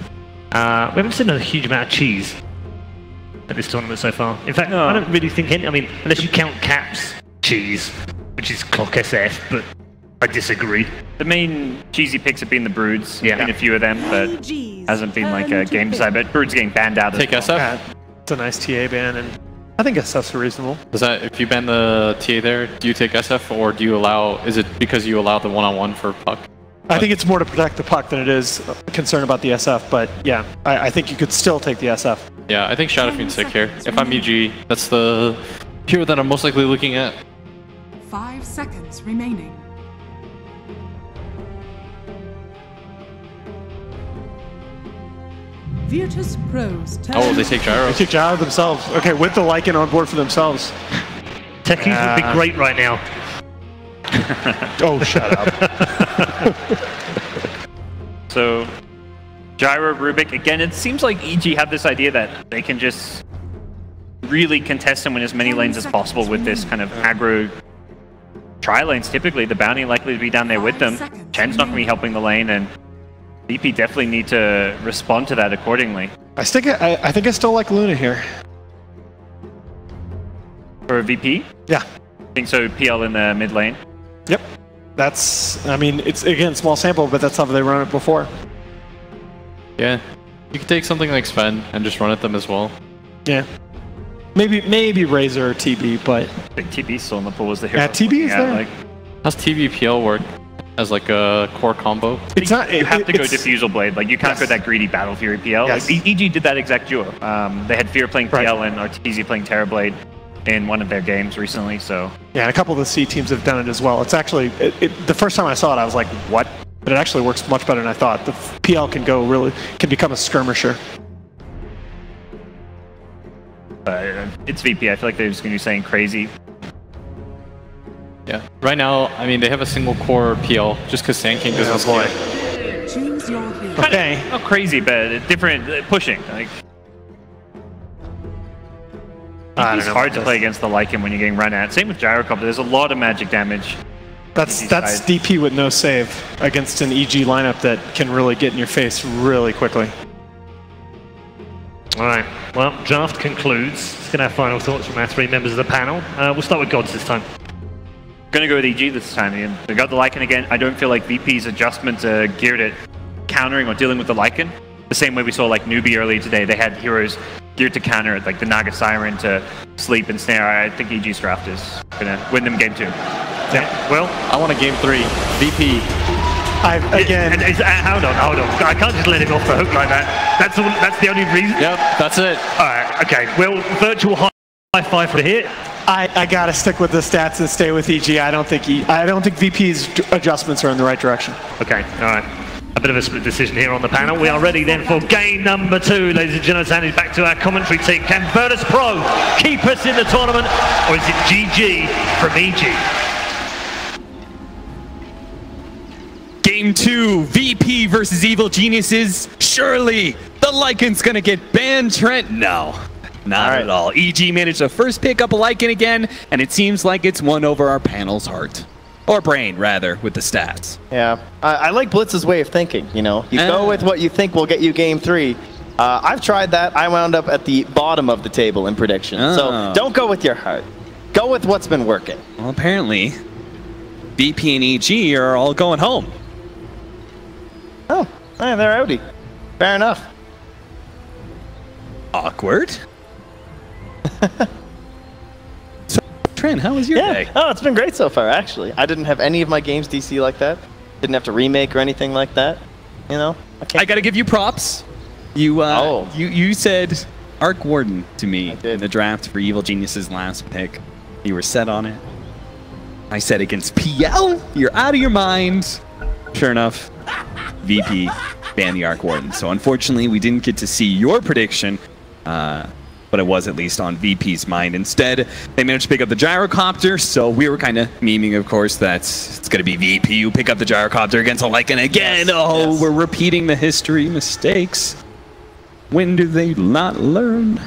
We haven't seen a huge amount of cheese at this tournament so far. In fact, I don't really think any, I mean, unless you count Caps cheese, which is clock SF, but I disagree. The main cheesy picks have been the Broods. Yeah. Been a few of them, but hasn't been like a game side. But Broods getting banned out. Take SF? Yeah, it's a nice TA ban, and I think SF's reasonable. Does that, if you ban the TA there, do you take SF, or do you allow, is it because you allow the one-on-one for Puck? I think it's more to protect the Puck than it is concern about the SF, but yeah, I think you could still take the SF. Yeah, I think Shadowfiend's sick here. If I'm EG, that's the hero that I'm most likely looking at. 5 seconds remaining. Virtus.pro's turn. Oh, they take Gyro. They take Gyro themselves. Okay, with the Lycan on board for themselves. Techies would be great right now. Oh, shut up. So, Gyro, Rubik, again, it seems like EG have this idea that they can just really contest and win as many lanes as possible with this kind of aggro tri lanes. Typically, the bounty likely to be down there with them. Chen's not going to be helping the lane, and VP definitely need to respond to that accordingly. I think I still like Luna here. For VP? Yeah. I think so, PL in the mid lane. Yep. That's, I mean, it's, again, small sample, but that's how they run it before. Yeah. You could take something like Sven and just run at them as well. Yeah. Maybe Razor or TB, but... I think TB's still in the pool as the hero. Yeah, TB is there. Like, how's TB PL work as like a core combo? It's not, you have to go Diffusal Blade. Like, you can't go that greedy Battle Fury PL. Yes. Like, EG did that exact duo. They had Fear playing PL and Arteezy playing Terrorblade in one of their games recently, so... Yeah, and a couple of the C teams have done it as well. It's actually... the first time I saw it, I was like, what? But it actually works much better than I thought. The PL can become a skirmisher. It's VP. I feel like they're just going to be saying crazy. Yeah. Right now, I mean, they have a single core PL just because Sand King doesn't scale. Choose your hero. Okay. Not crazy, but different pushing. Like, it's hard to play against the Lycan when you're getting run at. Same with Gyrocopter. There's a lot of magic damage. That's DP with no save against an EG lineup that can really get in your face really quickly. All right. Well, draft concludes. Let's get our final thoughts from our three members of the panel. We'll start with Gods this time. Gonna go with EG this time again. They got the Lycan again. I don't feel like VP's adjustments are geared at countering or dealing with the Lycan. The same way we saw like Newbie earlier today. They had heroes geared to counter it, like the Naga Siren to sleep and snare. I think EG's draft is gonna win them game 2. Yeah. Well, I want a game 3. VP. Hold on. I can't just let him off the hook like that. That's the only reason. Yep, that's it. All right. Okay. Well, virtual high five for here. I gotta stick with the stats and stay with EG. I don't think VP's adjustments are in the right direction. Okay. All right. A bit of a split decision here on the panel. We are ready then for game number 2, ladies and gentlemen. Handed back to our commentary team. Can Virtus.pro keep us in the tournament, or is it GG from EG? Game 2, VP versus Evil Geniuses. Surely the Lycan's gonna get banned, Trent? No, not at all. EG managed to first pick up a Lycan again, and it seems like it's won over our panel's heart. Or brain, rather, with the stats. Yeah, I like Blitz's way of thinking, you know. You go with what you think will get you game 3. I've tried that. I wound up at the bottom of the table in prediction. So don't go with your heart. Go with what's been working. Well, apparently, VP and EG are all going home. Oh, they're outie. Fair enough. Awkward. So, Trent, how was your day? Oh, it's been great so far, actually. I didn't have any of my games DC like that. Didn't have to remake or anything like that. You know? I gotta give you props. You said Arc Warden to me in the draft for Evil Genius's last pick. You were set on it. I said against PL, you're out of your mind. Sure enough, VP banned the Arc Warden. So unfortunately, we didn't get to see your prediction, but it was at least on VP's mind. Instead, they managed to pick up the Gyrocopter, so we were kind of memeing, of course, that it's going to be VP who pick up the Gyrocopter against a Lycan again. Yes, we're repeating the history mistakes. When do they not learn?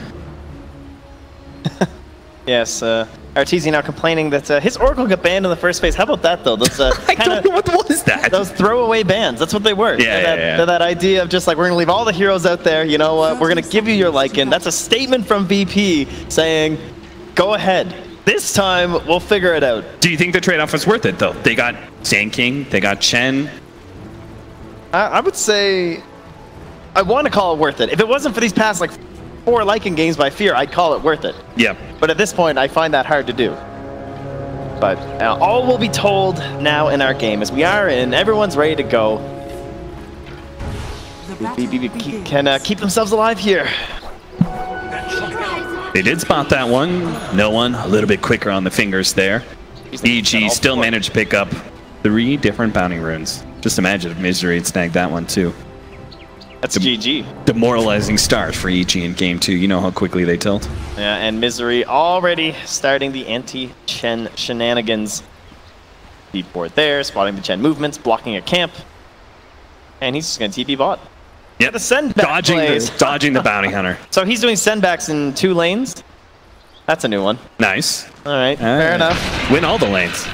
Yes, Arteezy now complaining that his Oracle got banned in the first phase. How about that, though? Those, I don't know what was that. Those throwaway bans. That's what they were. Yeah, that idea of just like, we're going to leave all the heroes out there. You know what? We're going to give you your Lycan. That's a statement from VP saying, go ahead. This time, we'll figure it out. Do you think the trade-off was worth it, though? They got Sand King. They got Chen. I would say I want to call it worth it. If it wasn't for these past, like, 4 Lycan games by Fear, I'd call it worth it. Yeah. But at this point, I find that hard to do. But all will be told now in our game as we are in. Everyone's ready to go. Can keep themselves alive here. They did spot that one. No one a little bit quicker on the fingers there. EG still managed to pick up 3 different bounty runes. Just imagine if Misery had snagged that one too. That's GG. Demoralizing start for EG in game 2. You know how quickly they tilt. Yeah, and Misery already starting the anti-Chen shenanigans. Deep board there, spotting the Chen movements, blocking a camp. And he's just going to TP bot. Yep. The send back dodging the bounty hunter. So he's doing sendbacks in 2 lanes. That's a new one. Nice. All right, fair enough. Win all the lanes.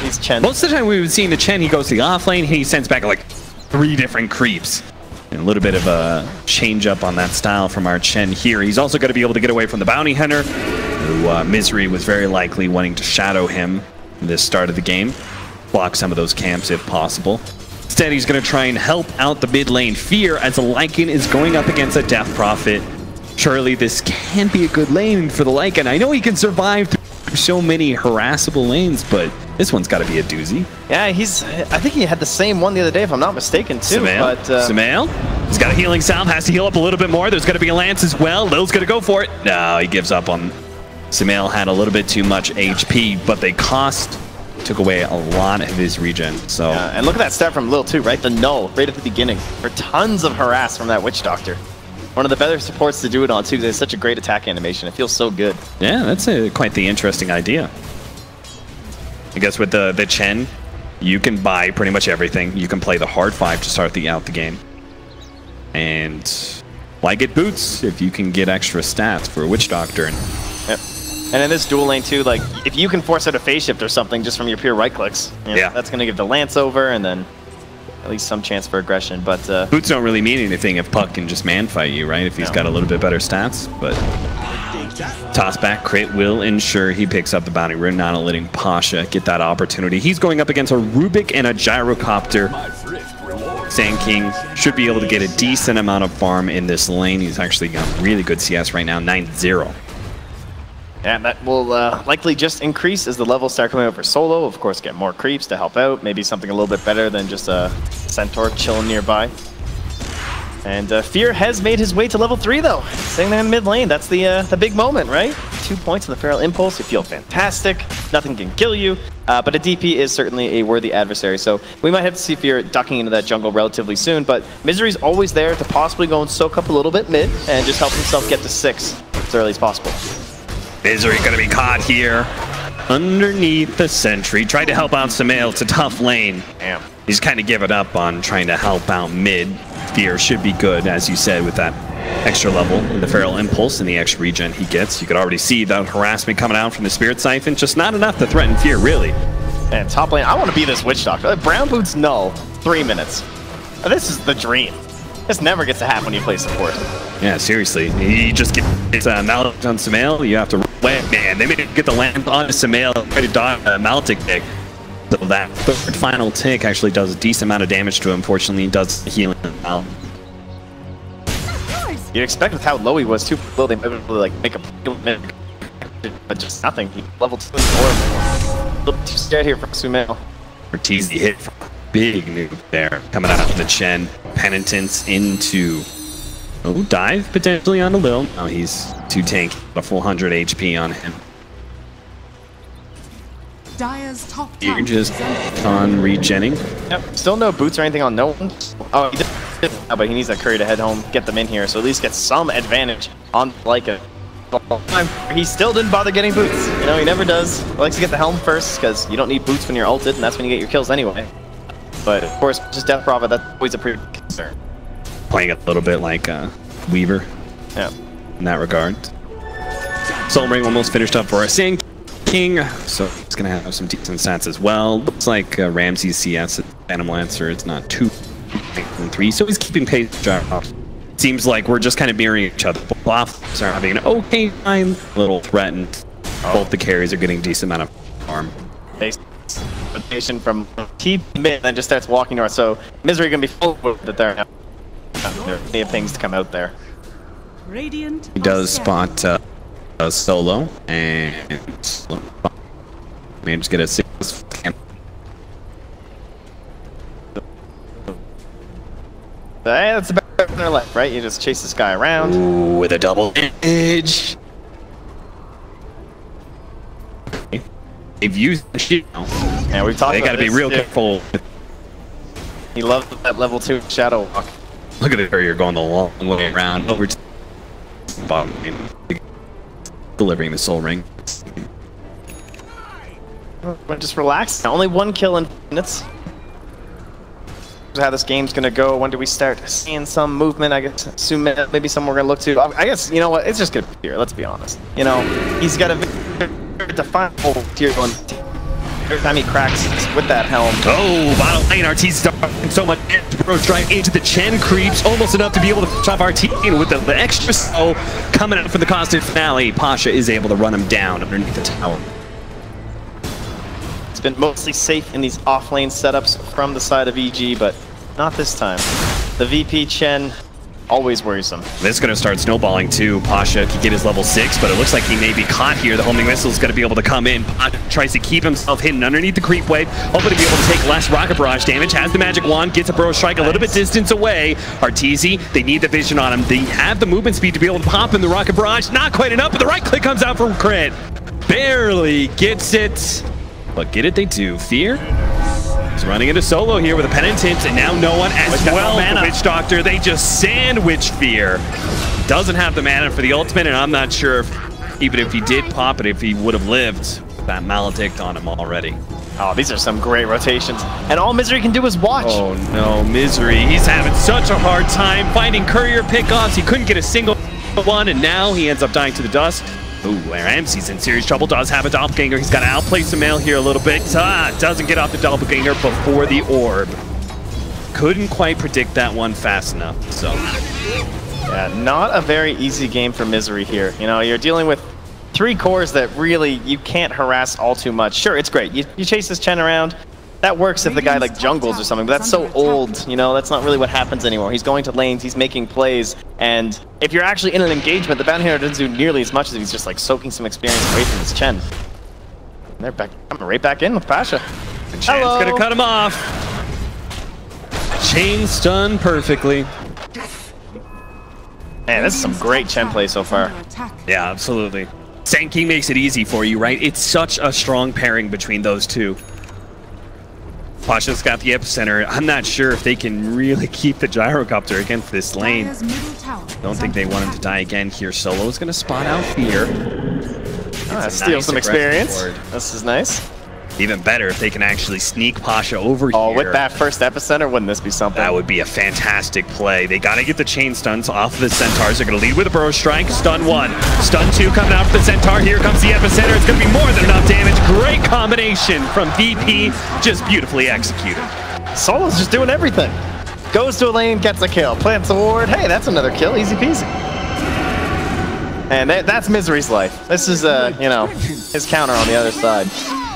He's Chen. Most of the time we would see the Chen, he goes to the off lane, he sends back like 3 different creeps. And a little bit of a change up on that style from our Chen here. He's also going to be able to get away from the bounty hunter, who Misery was very likely wanting to shadow him in this start of the game. Block some of those camps if possible. Instead, he's going to try and help out the mid lane Fear as a Lycan is going up against a Death Prophet. Surely this can be a good lane for the Lycan. I know he can survive through so many harassable lanes, but this one's got to be a doozy. Yeah, I think he had the same one the other day, if I'm not mistaken, too. Sumail? He's got a healing salve, has to heal up a little bit more. There's going to be a lance as well. Lil's going to go for it. No, he gives up on... Sumail had a little bit too much HP, but they took away a lot of his regen. So and look at that stat from Lil too, right? The null right at the beginning. For tons of harass from that Witch Doctor. One of the better supports to do it on too. There's such a great attack animation. It feels so good. Yeah, that's quite the interesting idea. I guess with the Chen, you can buy pretty much everything. You can play the hard 5 to start out the game. And why get boots if you can get extra stats for a Witch Doctor? Yep. And in this dual lane too, like if you can force out a phase shift or something just from your pure right clicks, that's going to give the lance over and then at least some chance for aggression. But boots don't really mean anything if Puck can just man fight you, right? If he's got a little bit better stats. But toss back crit will ensure he picks up the bounty rune, not letting Pasha get that opportunity. He's going up against a Rubik and a Gyrocopter. Sand King should be able to get a decent amount of farm in this lane. He's actually got really good CS right now, 9-0. Yeah, that will likely just increase as the levels start coming out for solo. Of course, get more creeps to help out. Maybe something a little bit better than just a Centaur chilling nearby. And Fear has made his way to level 3, though. Staying there in the mid lane. That's the big moment, right? 2 points in the Feral Impulse. You feel fantastic. Nothing can kill you. But a DP is certainly a worthy adversary. So we might have to see Fear ducking into that jungle relatively soon. But Misery's always there to possibly go and soak up a little bit mid and just help himself get to 6 as early as possible. Misery gonna be caught here underneath the sentry. Tried to help out Sumail. It's a tough lane. Damn. He's kind of given up on trying to help out mid. Fear should be good, as you said, with that extra level in the Feral Impulse and the extra regen he gets. You could already see that harassment coming out from the Spirit Siphon. Just not enough to threaten Fear, really. And top lane, I want to be this Witch Doctor. Brown Boots null, 3 minutes. This is the dream. This never gets to happen when you play support. Yeah, seriously. He just gets Maldic on Sumail. You have to win. Man, they may get the land on Sumail and try to dodge Maldic tick. So that third final tick actually does a decent amount of damage to him. Unfortunately, he does healing out. You'd expect with how low he was, too low, they might be able to like make a but just nothing. He level 2 and 4. A little too scared here from Sumail. Ortiz hit big noob there, coming out of the Chen. Penitence into dive potentially on the Lil. Oh, he's too tanky. A full 100 HP on him. Dire's top You're just on regenning. Yep. Still no boots or anything on no one. Oh, he did, but he needs that Curry to head home, get them in here, so at least get some advantage on Leica. He still didn't bother getting boots. You know, he never does. He likes to get the helm first because you don't need boots when you're ulted, and that's when you get your kills anyway. But of course, just Death Prophet, that's always a pretty concern. Playing a little bit like Weaver. Yeah. In that regard. Soul Ring almost finished up for our Sand King, so he's gonna have some decent stats as well. Looks like Ramsey's CS at Phantom Lancer. It's not 2-3, so he's keeping pace. Seems like we're just kind of mirroring each other. Both offs are having an okay time, a little threatened. Both the carries are getting a decent amount of farm. Rotation from T mid, then just starts walking north. So Misery gonna be full of it there now. There are plenty of things to come out there. Radiant. He does spot solo and managed to get a 6. That's better than their left, right? You just chase this guy around. Ooh, with a double edge. They've used the shield. Yeah, we've talked about They gotta be real careful. He loves that level 2 Shadow Walk. Look at the courier going the long way around over to the bottom lane, delivering the soul ring. Just relax. Only 1 kill in minutes. How this game's gonna go. When do we start seeing some movement? I guess assume maybe someone we're gonna look to. I guess, you know what, it's just gonna be here, let's be honest. You know, he's got a very definable tier 1 every time he cracks with that helm. Oh, bottom lane, RT's starting so much approach right into the Chen creeps, almost enough to be able to finish off RT, and with the extra slow coming out for the constant finale, Pasha is able to run him down underneath the tower. It's been mostly safe in these off-lane setups from the side of EG, but not this time. The VP Chen, always worrisome. This is going to start snowballing too. Pasha can get his level 6, but it looks like he may be caught here. The homing missile is going to be able to come in. Pasha tries to keep himself hidden underneath the creep wave, hoping to be able to take less rocket barrage damage. Has the magic wand, gets a burrow strike a little bit distance away. Arteezy, they need the vision on him. They have the movement speed to be able to pop in the rocket barrage. Not quite enough, but the right click comes out for crit. Barely gets it. But get it they do. Fear is running into solo here with a penitent, and now no one as well. The Witch Doctor, they just sandwich Fear. Doesn't have the mana for the ultimate, and I'm not sure if, even if he did pop it, if he would have lived with that Maledict on him already. Oh, these are some great rotations. And all Misery can do is watch. Oh no, Misery. He's having such a hard time finding courier pickoffs. He couldn't get a single one, and now he ends up dying to the dust. Ooh, Ramsey's in serious trouble. Does have a doppelganger. He's got to outplay Sumail here a little bit. Doesn't get off the doppelganger before the orb. Couldn't quite predict that one fast enough, so. Yeah, not a very easy game for Misery here. You know, you're dealing with 3 cores that really you can't harass all too much. Sure, it's great. You chase this Chen around. That works if the guy like jungles or something, but that's so old, you know, that's not really what happens anymore. He's going to lanes, he's making plays, and if you're actually in an engagement, the bounty hunter doesn't do nearly as much as if he's just like soaking some experience away from this Chen. And they're back, coming right back in with Pasha. And Chen's gonna cut him off. Chain stun perfectly. Man, this is some great Chen play so far. Yeah, absolutely. Sankey makes it easy for you, right? It's such a strong pairing between those two. Pasha's got the epicenter. I'm not sure if they can really keep the gyrocopter against this lane. Don't think they want him to die again here. Solo's gonna spot out Fear. Steal some experience. This is nice. Even better if they can actually sneak Pasha over here. Oh, with that first epicenter, wouldn't this be something? That would be a fantastic play. They gotta get the chain stuns off of the Centaurs. They're gonna lead with a burrow strike. Stun 1. Stun 2 coming out for the Centaur. Here comes the epicenter. It's gonna be more than enough damage. Great combination from VP. Just beautifully executed. Solo's just doing everything. Goes to a lane, gets a kill. Plants a ward. Hey, that's another kill. Easy peasy. And that's Misery's life. This is, you know, his counter on the other side.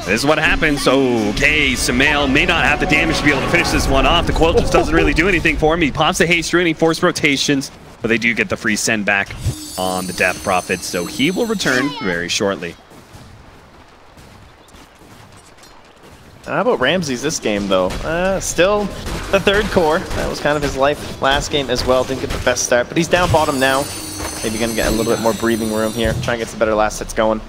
This is what happens. Okay, Sumail may not have the damage to be able to finish this one off. The Quill just doesn't really do anything for him. He pops the haste through and he forced rotations, but they do get the free send back on the Death Prophet, so he will return very shortly. How about Ramsey's this game, though? Still the 3rd core. That was kind of his life last game as well. Didn't get the best start, but he's down bottom now. Maybe gonna get a little bit more breathing room here. Try and get some better last hits going.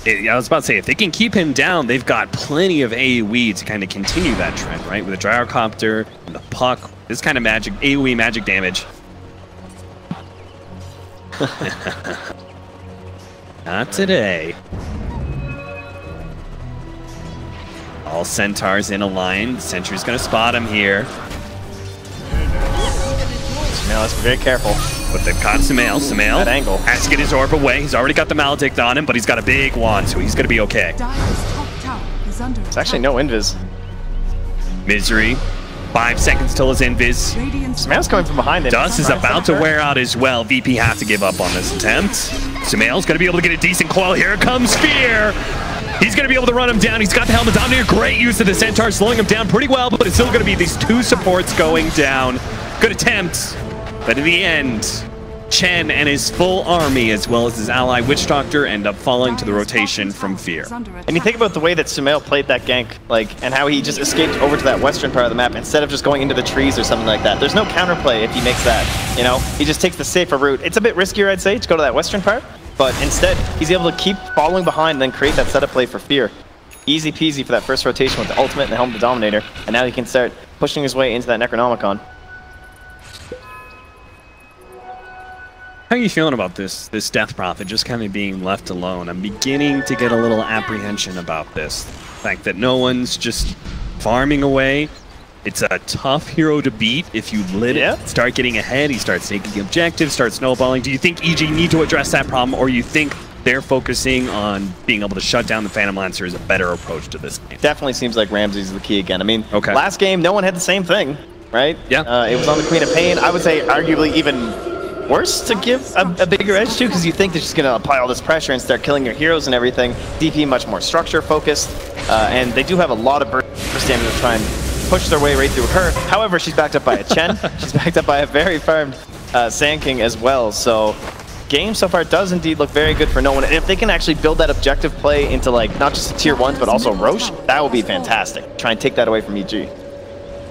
I was about to say, if they can keep him down, they've got plenty of AoE to kind of continue that trend, right? With the gyrocopter and the puck, this kind of magic, AoE magic damage. Not today. All Centaurs in a line. Sentry's gonna spot him here. Sumail, let's be very careful. But they've caught Sumail. Sumail that angle has to get his orb away. He's already got the Maledict on him, but he's got a big wand, so he's gonna be okay. It's actually no invis. Misery. 5 seconds till his invis. Sumail's coming from behind him. Dust is about to wear out as well. VP has to give up on this attempt. Sumail's gonna be able to get a decent coil. Here comes Fear. He's going to be able to run him down. He's got the Helmet Dominator. Great use of the Centaur, slowing him down pretty well, but it's still going to be these 2 supports going down. Good attempt, but in the end, Chen and his full army, as well as his ally Witch Doctor, end up falling to the rotation from Fear. And you think about the way that Sumail played that gank, like, and how he just escaped over to that western part of the map instead of just going into the trees or something like that. There's no counterplay if he makes that, you know? He just takes the safer route. It's a bit riskier, I'd say, to go to that western part. But instead, he's able to keep following behind and then create that setup play for Fear. Easy peasy for that first rotation with the ultimate and the Helmet Dominator. And now he can start pushing his way into that Necronomicon. How are you feeling about this Death Prophet just kind of being left alone? I'm beginning to get a little apprehension about this. The fact that no one's just farming away. It's a tough hero to beat if you lit it. Start getting ahead, he starts taking objectives, starts snowballing. Do you think EG need to address that problem, or you think they're focusing on being able to shut down the Phantom Lancer is a better approach to this game? Definitely seems like Ramsey's the key again. I mean, last game, no one had the same thing, right? Yeah. It was on the Queen of Pain. I would say arguably even worse to give a bigger edge to, because you think they're just going to apply all this pressure and start killing your heroes and everything. DP much more structure focused, and they do have a lot of burst stamina to try and push their way right through her. However, she's backed up by a Chen. She's backed up by a very farmed Sand King as well. So game so far does indeed look very good for no one. And if they can actually build that objective play into like not just the tier 1s, but also Roche, that would be fantastic. Try and take that away from EG.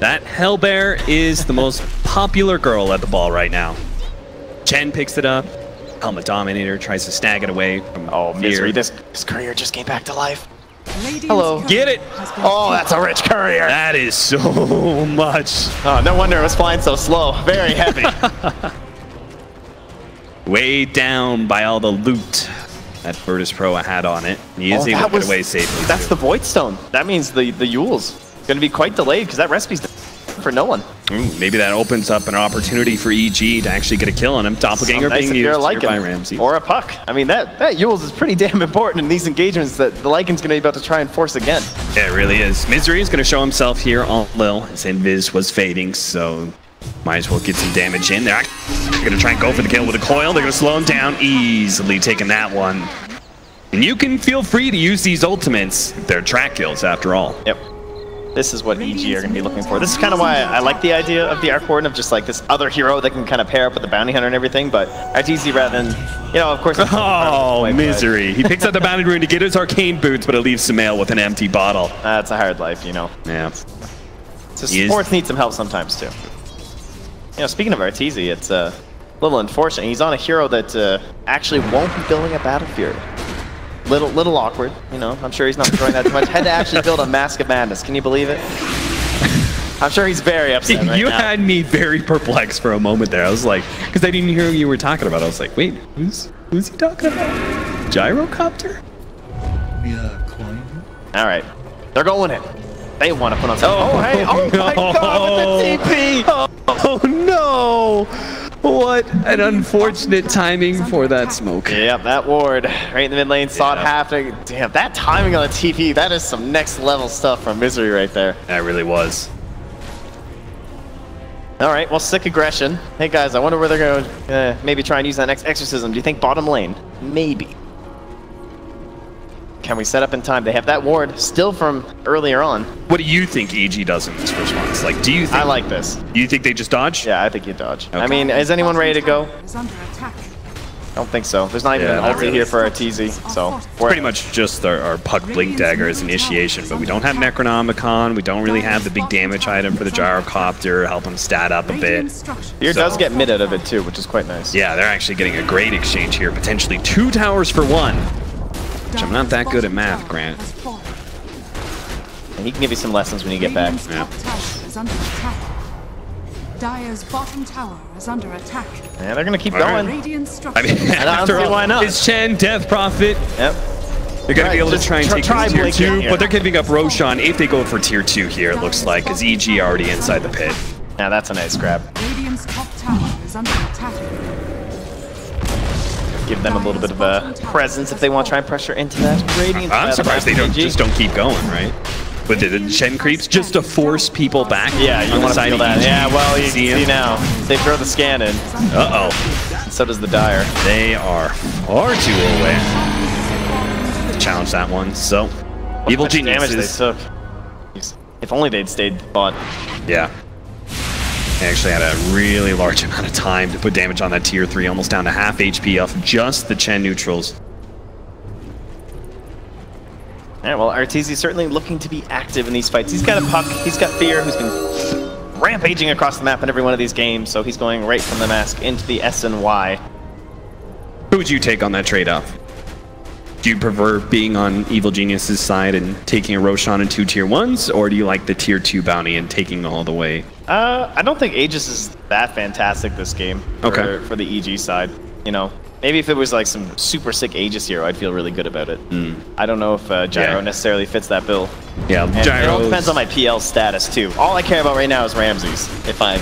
That Hellbear is the most popular girl at the ball right now. Chen picks it up. Helmet Dominator tries to snag it away from Misery. This courier just came back to life. Hello. Get it. Oh, that's a rich courier. That is so much. Oh, no wonder it was flying so slow. Very heavy. Weighed down by all the loot that Virtus.pro had on it. He is able to get away safely. That's the Void Stone. That means the Yule's going to be quite delayed because that recipe's for no one. Maybe that opens up an opportunity for EG to actually get a kill on him. Doppelganger being used here by Ramsey. Or a puck. I mean, that Yule's is pretty damn important in these engagements that the Lycan's going to be about to try and force again. Yeah, it really is. Misery is going to show himself here on Lil. His invis was fading, so might as well get some damage in. They're going to try and go for the kill with a coil. They're going to slow him down easily, taking that one. And you can feel free to use these ultimates. They're track kills after all. Yep. This is what EG are going to be looking for. This is kind of why I like the idea of the Arc Warden of just like this other hero that can kind of pair up with the Bounty Hunter and everything, but RTZ rather than, you know, of course... Oh, Misery. He picks up the Bounty Rune to get his Arcane Boots, but it leaves Sumail with an empty bottle. That's a hard life, you know. Yeah. So supports need some help sometimes, too. You know, speaking of RTZ, it's a little unfortunate. He's on a hero that actually won't be building a Battle Fury. Little awkward, you know. I'm sure he's not enjoying that too much. Had to actually build a Mask of Madness. Can you believe it? I'm sure he's very upset right You now. had me very perplexed for a moment there. I was like, because I didn't hear who you were talking about. I was like, wait, who's he talking about? Gyrocopter? All right, they're going in. They want to put on some. Oh, hey! Oh my God! With the TP! Oh no! What an unfortunate timing for that smoke. Yep, that ward right in the mid lane saw it happening. Damn, that timing on the TP, that is some next level stuff from Misery right there. That really was. All right, well, sick aggression. Hey guys, I wonder where they're going to maybe try and use that next exorcism. Do you think bottom lane? Maybe. Can we set up in time? They have that ward still from earlier on. What do you think EG does in this response? Like, do you think... I like this. Do you think they just dodge? Yeah, I think you dodge. Okay. I mean, is anyone ready to go? I don't think so. There's not even an ulti here for our TZ, so... It's pretty much just our Puck Blink Dagger as initiation, but we don't have Necronomicon, we don't really have the big damage item for the Gyrocopter, helping stat up a bit. Fear does get mid out of it too, which is quite nice. Yeah, they're actually getting a great exchange here, potentially 2 towers for 1. Which I'm not that good at math, Grant. And he can give you some lessons when you get back. Yeah. Dire's bottom tower is under attack. Yeah, they're gonna keep going. I mean, after all, why not? It's Chen, Death Prophet. Yep. They're gonna be able to try and take this tier 2, but they're giving up Roshan if they go for tier 2 here, it looks like, because EG already inside the pit. Yeah, that's a nice grab. Radiant's top tower is under attack. Give them a little bit of a presence if they want to try and pressure into that. Radiant. I'm surprised they just don't keep going, right? With the Chen creeps, just to force people back. Yeah, you want to feel that. Yeah, well, you see now. They throw the scan in. Uh-oh. So does the Dire. They are far too away to challenge that one. So, Evil Geniuses. Damage they took. If only they'd stayed bot. Yeah. They actually had a really large amount of time to put damage on that tier 3, almost down to half HP off just the Chen neutrals. Yeah, well, RTZ is certainly looking to be active in these fights. He's got a Puck, he's got Fear, who's been rampaging across the map in every one of these games, so he's going right from the Mask into the S and Y. Who would you take on that trade-off? Do you prefer being on Evil Genius's side and taking a Roshan and 2 tier 1s, or do you like the tier 2 bounty and taking all the way? I don't think Aegis is that fantastic this game for the EG side. You know, maybe if it was like some super sick Aegis hero, I'd feel really good about it. I don't know if Gyro necessarily fits that bill. Yeah, and it all depends on my PL status too. All I care about right now is Ramses. If I'm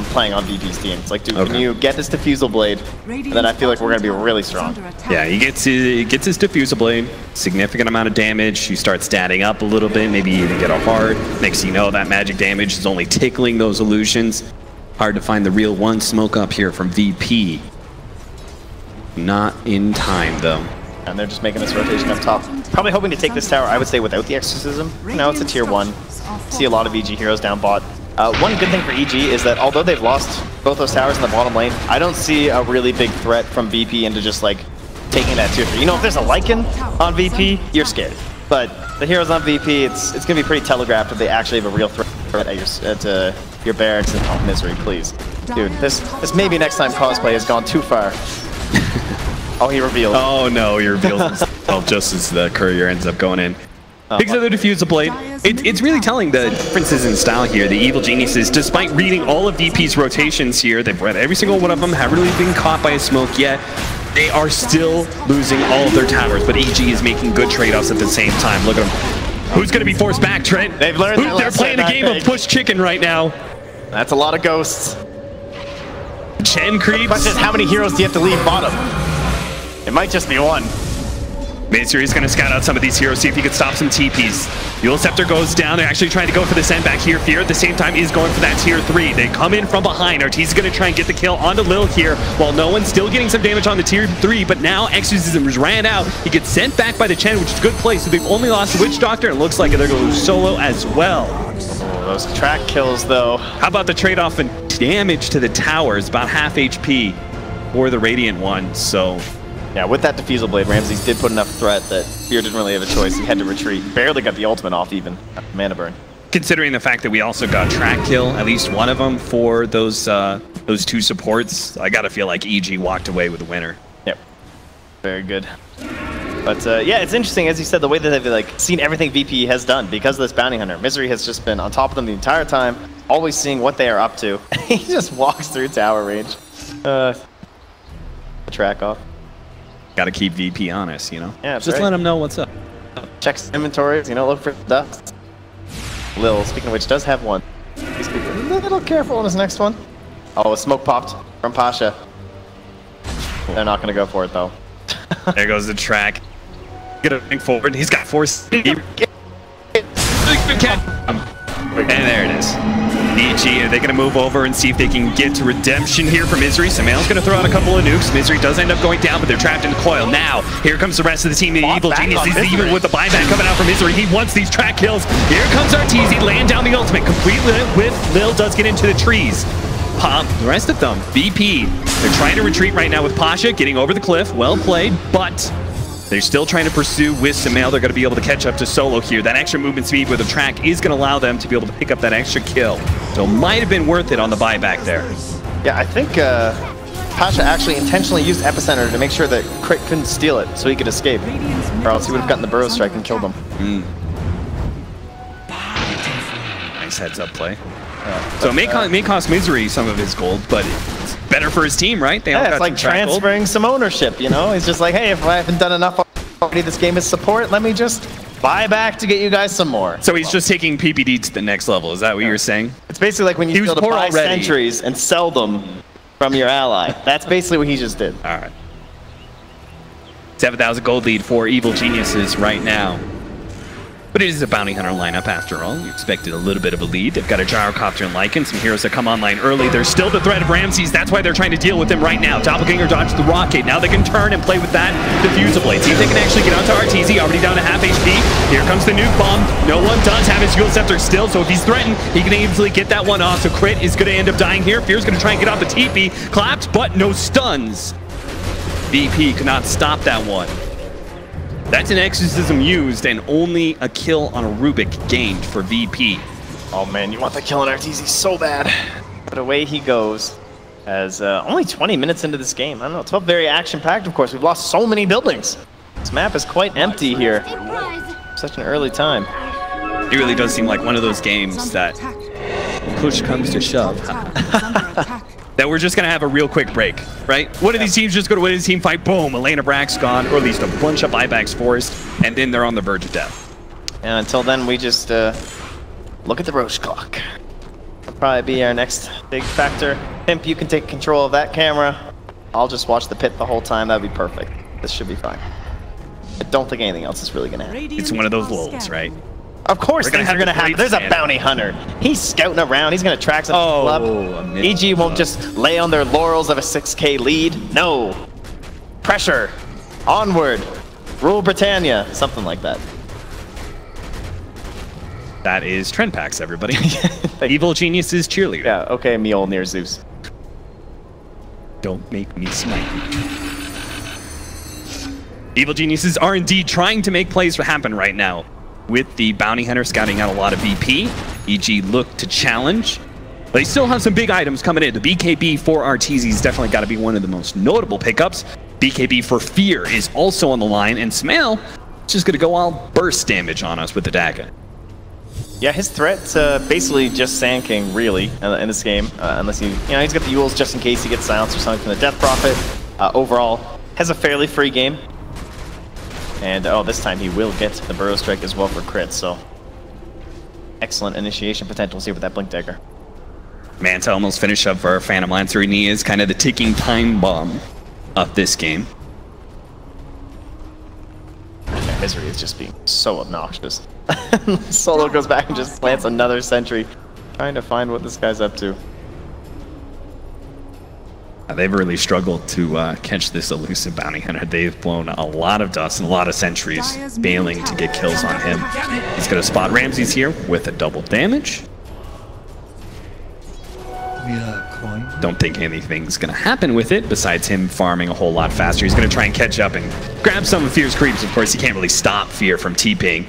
playing on VP's team, it's like, dude, can you get this Diffusal Blade? And then I feel like we're gonna be really strong. Yeah, he gets his Diffusal Blade, significant amount of damage. You start statting up a little bit, maybe even get a hard. Next thing you know, that magic damage is only tickling those illusions. Hard to find the real one. Smoke up here from VP. Not in time though. And they're just making this rotation up top. Probably hoping to take this tower, I would say, without the Exorcism. Now it's a tier 1. See a lot of EG heroes down bot. One good thing for EG is that although they've lost both those towers in the bottom lane, I don't see a really big threat from VP into just like taking that tier 3. You know, if there's a Lycan on VP, you're scared. But the heroes on VP, it's going to be pretty telegraphed if they actually have a real threat at your barracks and oh, Misery, please. Dude, this maybe next time cosplay has gone too far. Oh, he revealed. Oh no, he reveals himself just as the courier ends up going in. Picks up the Diffusal Blade. It's really telling the differences in style here. The Evil Geniuses, despite reading all of VP's rotations here, they've read every single one of them, haven't really been caught by a smoke yet. They are still losing all of their towers, but EG is making good trade-offs at the same time. Look at them. Who's going to be forced back, Trent? They've learned They're playing a game of push chicken right now. That's a lot of ghosts. Chen creeps. The question is, how many heroes do you have to leave bottom? It might just be one. Misery's going to scout out some of these heroes, see if he can stop some TPs. Dual Scepter goes down. They're actually trying to go for the send back here. Fear at the same time is going for that tier 3. They come in from behind. Arteezy's going to try and get the kill onto Lil here, while no one's still getting some damage on the tier 3, but now Exorcism ran out. He gets sent back by the Chen, which is a good play, so they've only lost the Witch Doctor, and it looks like they're going to lose Solo as well. Oh, those track kills, though. How about the trade-off in damage to the towers? About half HP for the Radiant one, so... Yeah, with that Diffusal Blade, Ramses did put enough threat that Fear didn't really have a choice. He had to retreat. Barely got the ultimate off even. Mana burn. Considering the fact that we also got track kill, at least one of them for those two supports, I gotta feel like EG walked away with the winner. Yep. Very good. But yeah, it's interesting, as you said, the way that they've like seen everything VP has done because of this Bounty Hunter. Misery has just been on top of them the entire time, always seeing what they are up to. He just walks through tower range. Track off. Got to keep VP honest, you know? Yeah, just let him know what's up. Checks inventories, you know, look for dust. Lil, speaking of which, does have one. He's being a little careful on his next one. Oh, a smoke popped from Pasha. They're not going to go for it, though. There goes the track. Get a thing forward. He's got force. And there it is. EG, are they going to move over and see if they can get to redemption here for Misery? Samael's going to throw out a couple of nukes. Misery does end up going down, but they're trapped in the coil. Now, here comes the rest of the team. The Evil Geniuses, even with the buyback coming out from Misery, he wants these track kills. Here comes Arteezy, laying down the ultimate, completely with Lil does get into the trees. Pop, the rest of them, VP, they're trying to retreat right now with Pasha, getting over the cliff. Well played, but they're still trying to pursue with Samael. They're going to be able to catch up to Solo here. That extra movement speed with the track is going to allow them to be able to pick up that extra kill. So it might have been worth it on the buyback there. Yeah, I think Pasha actually intentionally used Epicenter to make sure that Crit couldn't steal it so he could escape. Or else he would have gotten the Burrow Strike and killed them. Nice heads-up play. So it may cost Misery some of his gold, but it's better for his team, right? They all got it's like transferring some ownership, you know? He's just like, hey, if I haven't done enough already this game is support, let me just buy back to get you guys some more. So he's just taking PPD to the next level. Is that what you're saying? It's basically like when you build to buy sentries and sell them from your ally. That's basically what he just did. All right. 7,000 gold lead for Evil Geniuses right now. But it is a Bounty Hunter lineup after all. You expected a little bit of a lead. They've got a Gyrocopter and Lycan, some heroes that come online early. There's still the threat of Ramses. That's why they're trying to deal with him right now. Doppelganger dodged the rocket. Now they can turn and play with that Diffusal Blade. See if they can actually get onto Arteezy, already down to half HP. Here comes the nuke bomb. No one does have his Dual Scepter still, so if he's threatened, he can easily get that one off. So Crit is going to end up dying here. Fear's going to try and get off the TP. Clapped, but no stuns. VP could not stop that one. That's an Exorcism used and only a kill on a Rubik gained for VP. Oh man, you want the kill on Arteezy so bad. But away he goes as only 20 minutes into this game. I don't know, it's not very action-packed, of course. We've lost so many buildings. This map is quite empty here. Such an early time. It really does seem like one of those games that push comes to shove. that we're just going to have a real quick break, right? One of these teams just go to win his team fight, boom, Elena Brack's gone, or at least a bunch of buybacks forced, and then they're on the verge of death. And until then, we just look at the Roche clock. That'll probably be our next big factor. Pimp, you can take control of that camera. I'll just watch the pit the whole time. That'd be perfect. This should be fine. I don't think anything else is really going to happen. It's one of those lulls, right? Of course things are going to happen. There's a bounty hunter. He's scouting around. He's going to track something up. EG won't just lay on their laurels of a 6K lead. No. Pressure. Onward. Rule Britannia. Something like that. That is Trend Packs, everybody. Evil Genius's cheerleader. Yeah, okay, Mjolnir Zeus. Don't make me smite. Evil Geniuses are indeed trying to make plays happen right now. With the bounty hunter scouting out a lot of VP, EG look to challenge. They still have some big items coming in. The BKB for Arteezy's definitely got to be one of the most notable pickups. BKB for Fear is also on the line, and Smail is just going to go all burst damage on us with the dagger. Yeah, his threat's basically just Sand King, really, in this game. Unless he's got the Yules just in case he gets silenced or something from the Death Prophet. Overall, has a fairly free game. And this time he will get the Burrow Strike as well for crit, so excellent initiation potentials here with that Blink Dagger. Man, to almost finish up for our Phantom Lancer, and he is kind of the ticking time bomb of this game. Yeah, Misery is just being so obnoxious. Solo goes back and just plants another sentry, trying to find what this guy's up to. They've really struggled to catch this elusive bounty hunter. They've blown a lot of dust and a lot of sentries, failing to get kills on him. He's going to spot Ramses here with a double damage. Don't think anything's going to happen with it, besides him farming a whole lot faster. He's going to try and catch up and grab some of Fear's creeps. Of course, he can't really stop Fear from TPing.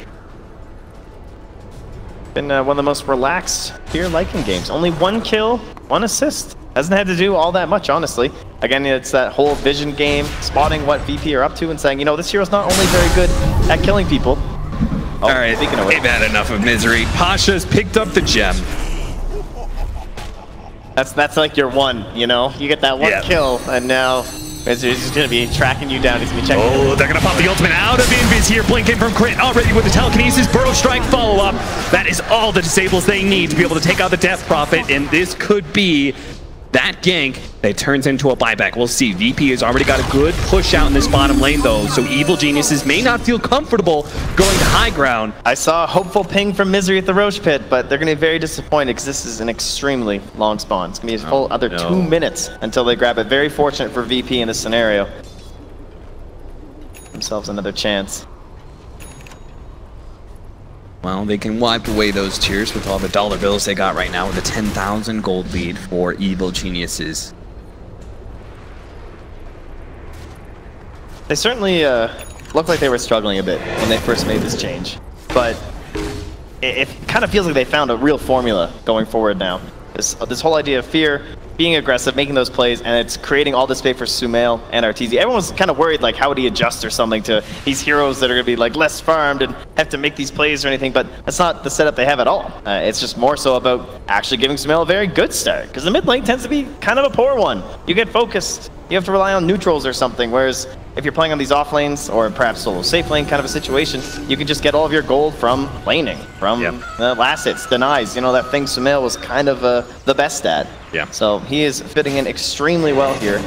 Been one of the most relaxed Fear Lycan games. Only 1 kill, 1 assist. Hasn't had to do all that much, honestly. Again, it's that whole vision game, spotting what VP are up to and saying, you know, this hero's not only very good at killing people. All right, they've had enough of Misery. Pasha's picked up the gem. That's like your one, you know? You get that one kill, and now Misery's just going to be tracking you down. He's going to be checking. Oh, they're going to pop the ultimate out of Invis here. Blinking from Crit already with the telekinesis. Burrow Strike follow-up. That is all the disables they need to be able to take out the Death Prophet, and this could be that gank that turns into a buyback. We'll see. VP has already got a good push out in this bottom lane, though, so Evil Geniuses may not feel comfortable going to high ground. I saw a hopeful ping from Misery at the Roche pit, but they're going to be very disappointed because this is an extremely long spawn. It's going to be a full other 2 minutes until they grab it. Very fortunate for VP in this scenario. Themselves another chance. Well, they can wipe away those tears with all the dollar bills they got right now with a 10,000 gold lead for Evil Geniuses. They certainly looked like they were struggling a bit when they first made this change, but it kind of feels like they found a real formula going forward now. This whole idea of Fear, being aggressive, making those plays, and it's creating all this space for Sumail and Arteezy. Everyone was kind of worried, like, how would he adjust or something to these heroes that are going to be like less farmed and have to make these plays or anything, but that's not the setup they have at all. It's just more so about actually giving Sumail a very good start, because the mid lane tends to be kind of a poor one. You get focused, you have to rely on neutrals or something, whereas if you're playing on these off lanes, or perhaps solo safe lane kind of a situation, you can just get all of your gold from laning, from last hits, denies, you know, that thing Sumail was kind of the best at. Yeah. So he is fitting in extremely well here,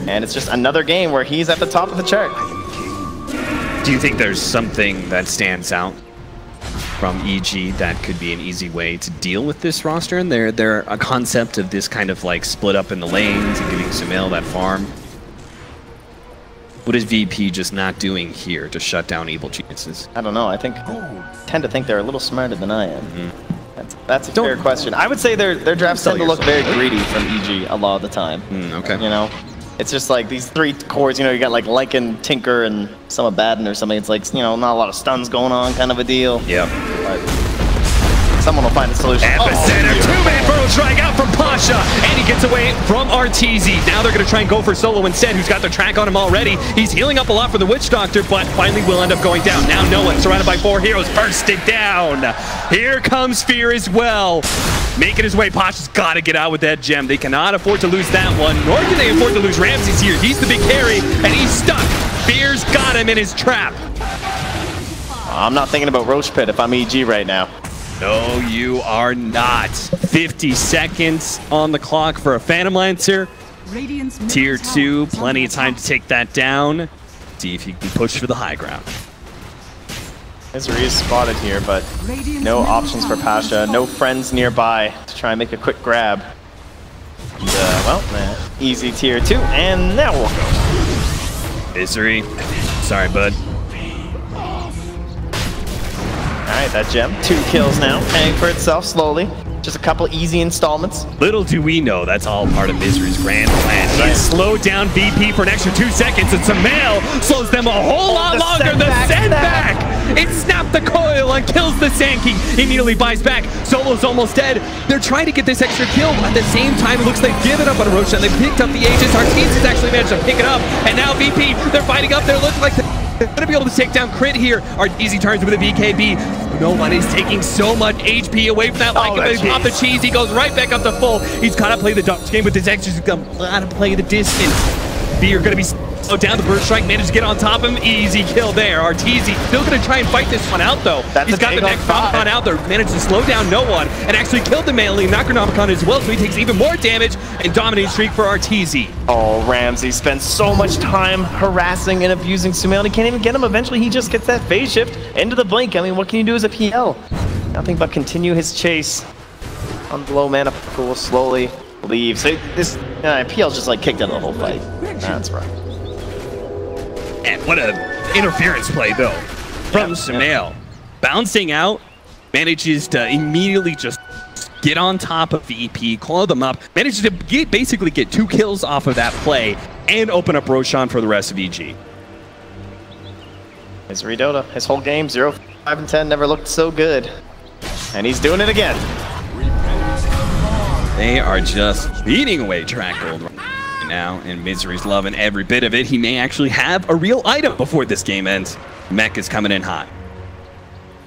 and it's just another game where he's at the top of the chart. Do you think there's something that stands out from EG that could be an easy way to deal with this roster? And they're a concept of this kind of like split up in the lanes and giving Sumail that farm. What is VP just not doing here to shut down Evil Geniuses? I don't know. I tend to think they're a little smarter than I am. That's a fair question. I would say their drafts tend to look very greedy from EG a lot of the time. Okay. You know, it's just like these 3 cores, you know, you got like Lycan, Tinker, and some Abaddon or something. It's like, you know, not a lot of stuns going on kind of a deal. Yeah. Someone will find a solution. Epicenter, two-man burrow strike out from Pasha, and he gets away from RTZ. Now they're going to try and go for Solo instead, who's got the track on him already. He's healing up a lot for the Witch Doctor, but finally will end up going down. Now no one, surrounded by 4 heroes, bursting down. Here comes Fear as well. Making his way, Pasha's got to get out with that gem. They cannot afford to lose that one, nor can they afford to lose Ramses here. He's the big carry, and he's stuck. Fear's got him in his trap. I'm not thinking about Roche Pit if I'm EG right now. No, you are not. 50 seconds on the clock for a Phantom Lancer. Tier 2, plenty of time to take that down. See if you can push for the high ground. Misery is spotted here, but no options for Pasha. No friends nearby to try and make a quick grab. And, well, easy tier 2, and now we'll go. Misery. Sorry, bud. Alright, that gem. 2 kills now, paying for itself slowly. Just a couple easy installments. Little do we know that's all part of Misery's grand plan. He slowed down VP for an extra 2 seconds, and Sumail slows them a whole lot longer. The sandbag! It snapped the coil and kills the Sand King. Immediately buys back. Solo's almost dead. They're trying to get this extra kill. At the same time, it looks like they've given up on Roshan. They picked up the Aegis. Artemis has actually managed to pick it up. And now VP, they're fighting up there. Looks like they're gonna be able to take down Crit here. Arteezy turns with a BKB. Nobody's taking so much HP away from that Lycan. They pop the cheese. He goes right back up to full. He's got to play the Dutch game with this extra. He's got to play the distance. Fear gonna be slowed down. The Burst Strike managed to get on top of him. Easy kill there. Arteezy still gonna try and fight this one out though. He's got the Necronomicon out there. Managed to slow down no one and actually killed the melee Necronomicon as well. So he takes even more damage and dominating streak for Arteezy. Oh, Ramsey spends so much time harassing and abusing Sumail, and he can't even get him. Eventually, he just gets that phase shift into the blink. I mean, what can you do as a PL? Nothing but continue his chase on the low mana pool, slowly leave. So this PL's just like kicked out of the whole fight. That's right. And what a interference play though from Sumail. Bouncing out, manages to immediately just get on top of VP, claw them up, manages to basically get 2 kills off of that play and open up Roshan for the rest of EG. Misery Dota, his whole game, 0, 5, and 10, never looked so good. And he's doing it again. They are just beating away Track Gold right now, and Misery's loving every bit of it. He may actually have a real item before this game ends. Mech is coming in hot.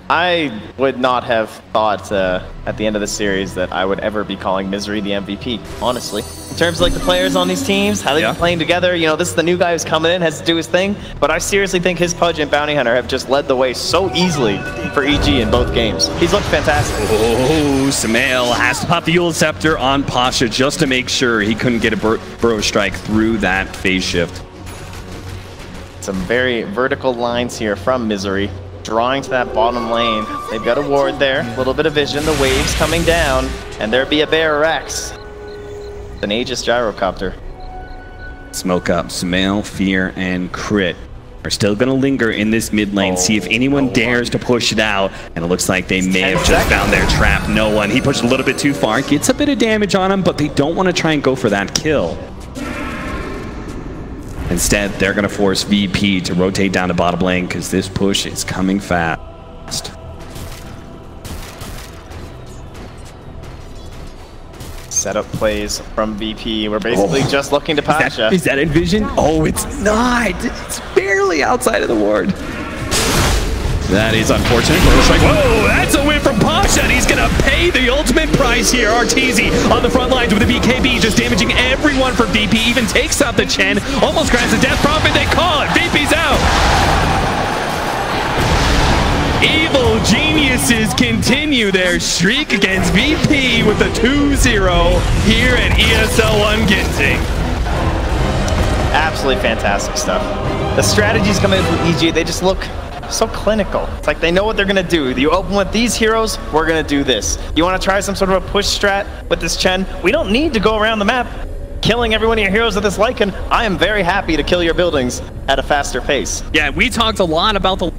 I would not have thought at the end of the series that I would ever be calling Misery the MVP, honestly. In terms of like the players on these teams, how they've been playing together, you know, this is the new guy who's coming in, has to do his thing, but I seriously think his Pudge and Bounty Hunter have just led the way so easily for EG in both games. He's looked fantastic. Oh, Sumail has to pop the Eul Scepter on Pasha just to make sure he couldn't get a burrow strike through that phase shift. Some very vertical lines here from Misery. Drawing to that bottom lane. They've got a ward there, a little bit of vision, the waves coming down, and there be a Bear Rex. An Aegis Gyrocopter. Smoke up, Sumail, Fear, and Crit are still going to linger in this mid lane, see if anyone dares to push it out, and it looks like they may have just found their trap. No one. He pushed a little bit too far, gets a bit of damage on him, but they don't want to try and go for that kill. Instead, they're going to force VP to rotate down to bottom lane because this push is coming fast. Setup plays from VP. We're basically just looking to Pasha. Is that Envision? Oh, it's not. It's barely outside of the ward. That is unfortunate. Whoa, that's a win from Pasha, and he's going to pay the ultimate price here. Arteezy on the front lines with a BKB, just damaging everyone for VP, even takes out the Chen, almost grabs the Death Prophet, they call it. VP's out. Evil geniuses continue their streak against VP with a 2-0 here at ESLOne Genting. Absolutely fantastic stuff. The strategies coming in from EG, they just look so clinical. It's like they know what they're gonna do. You open with these heroes, we're gonna do this. You wanna try some sort of a push strat with this Chen? We don't need to go around the map killing every one of your heroes with this Lycan. I am very happy to kill your buildings at a faster pace. Yeah, we talked a lot about the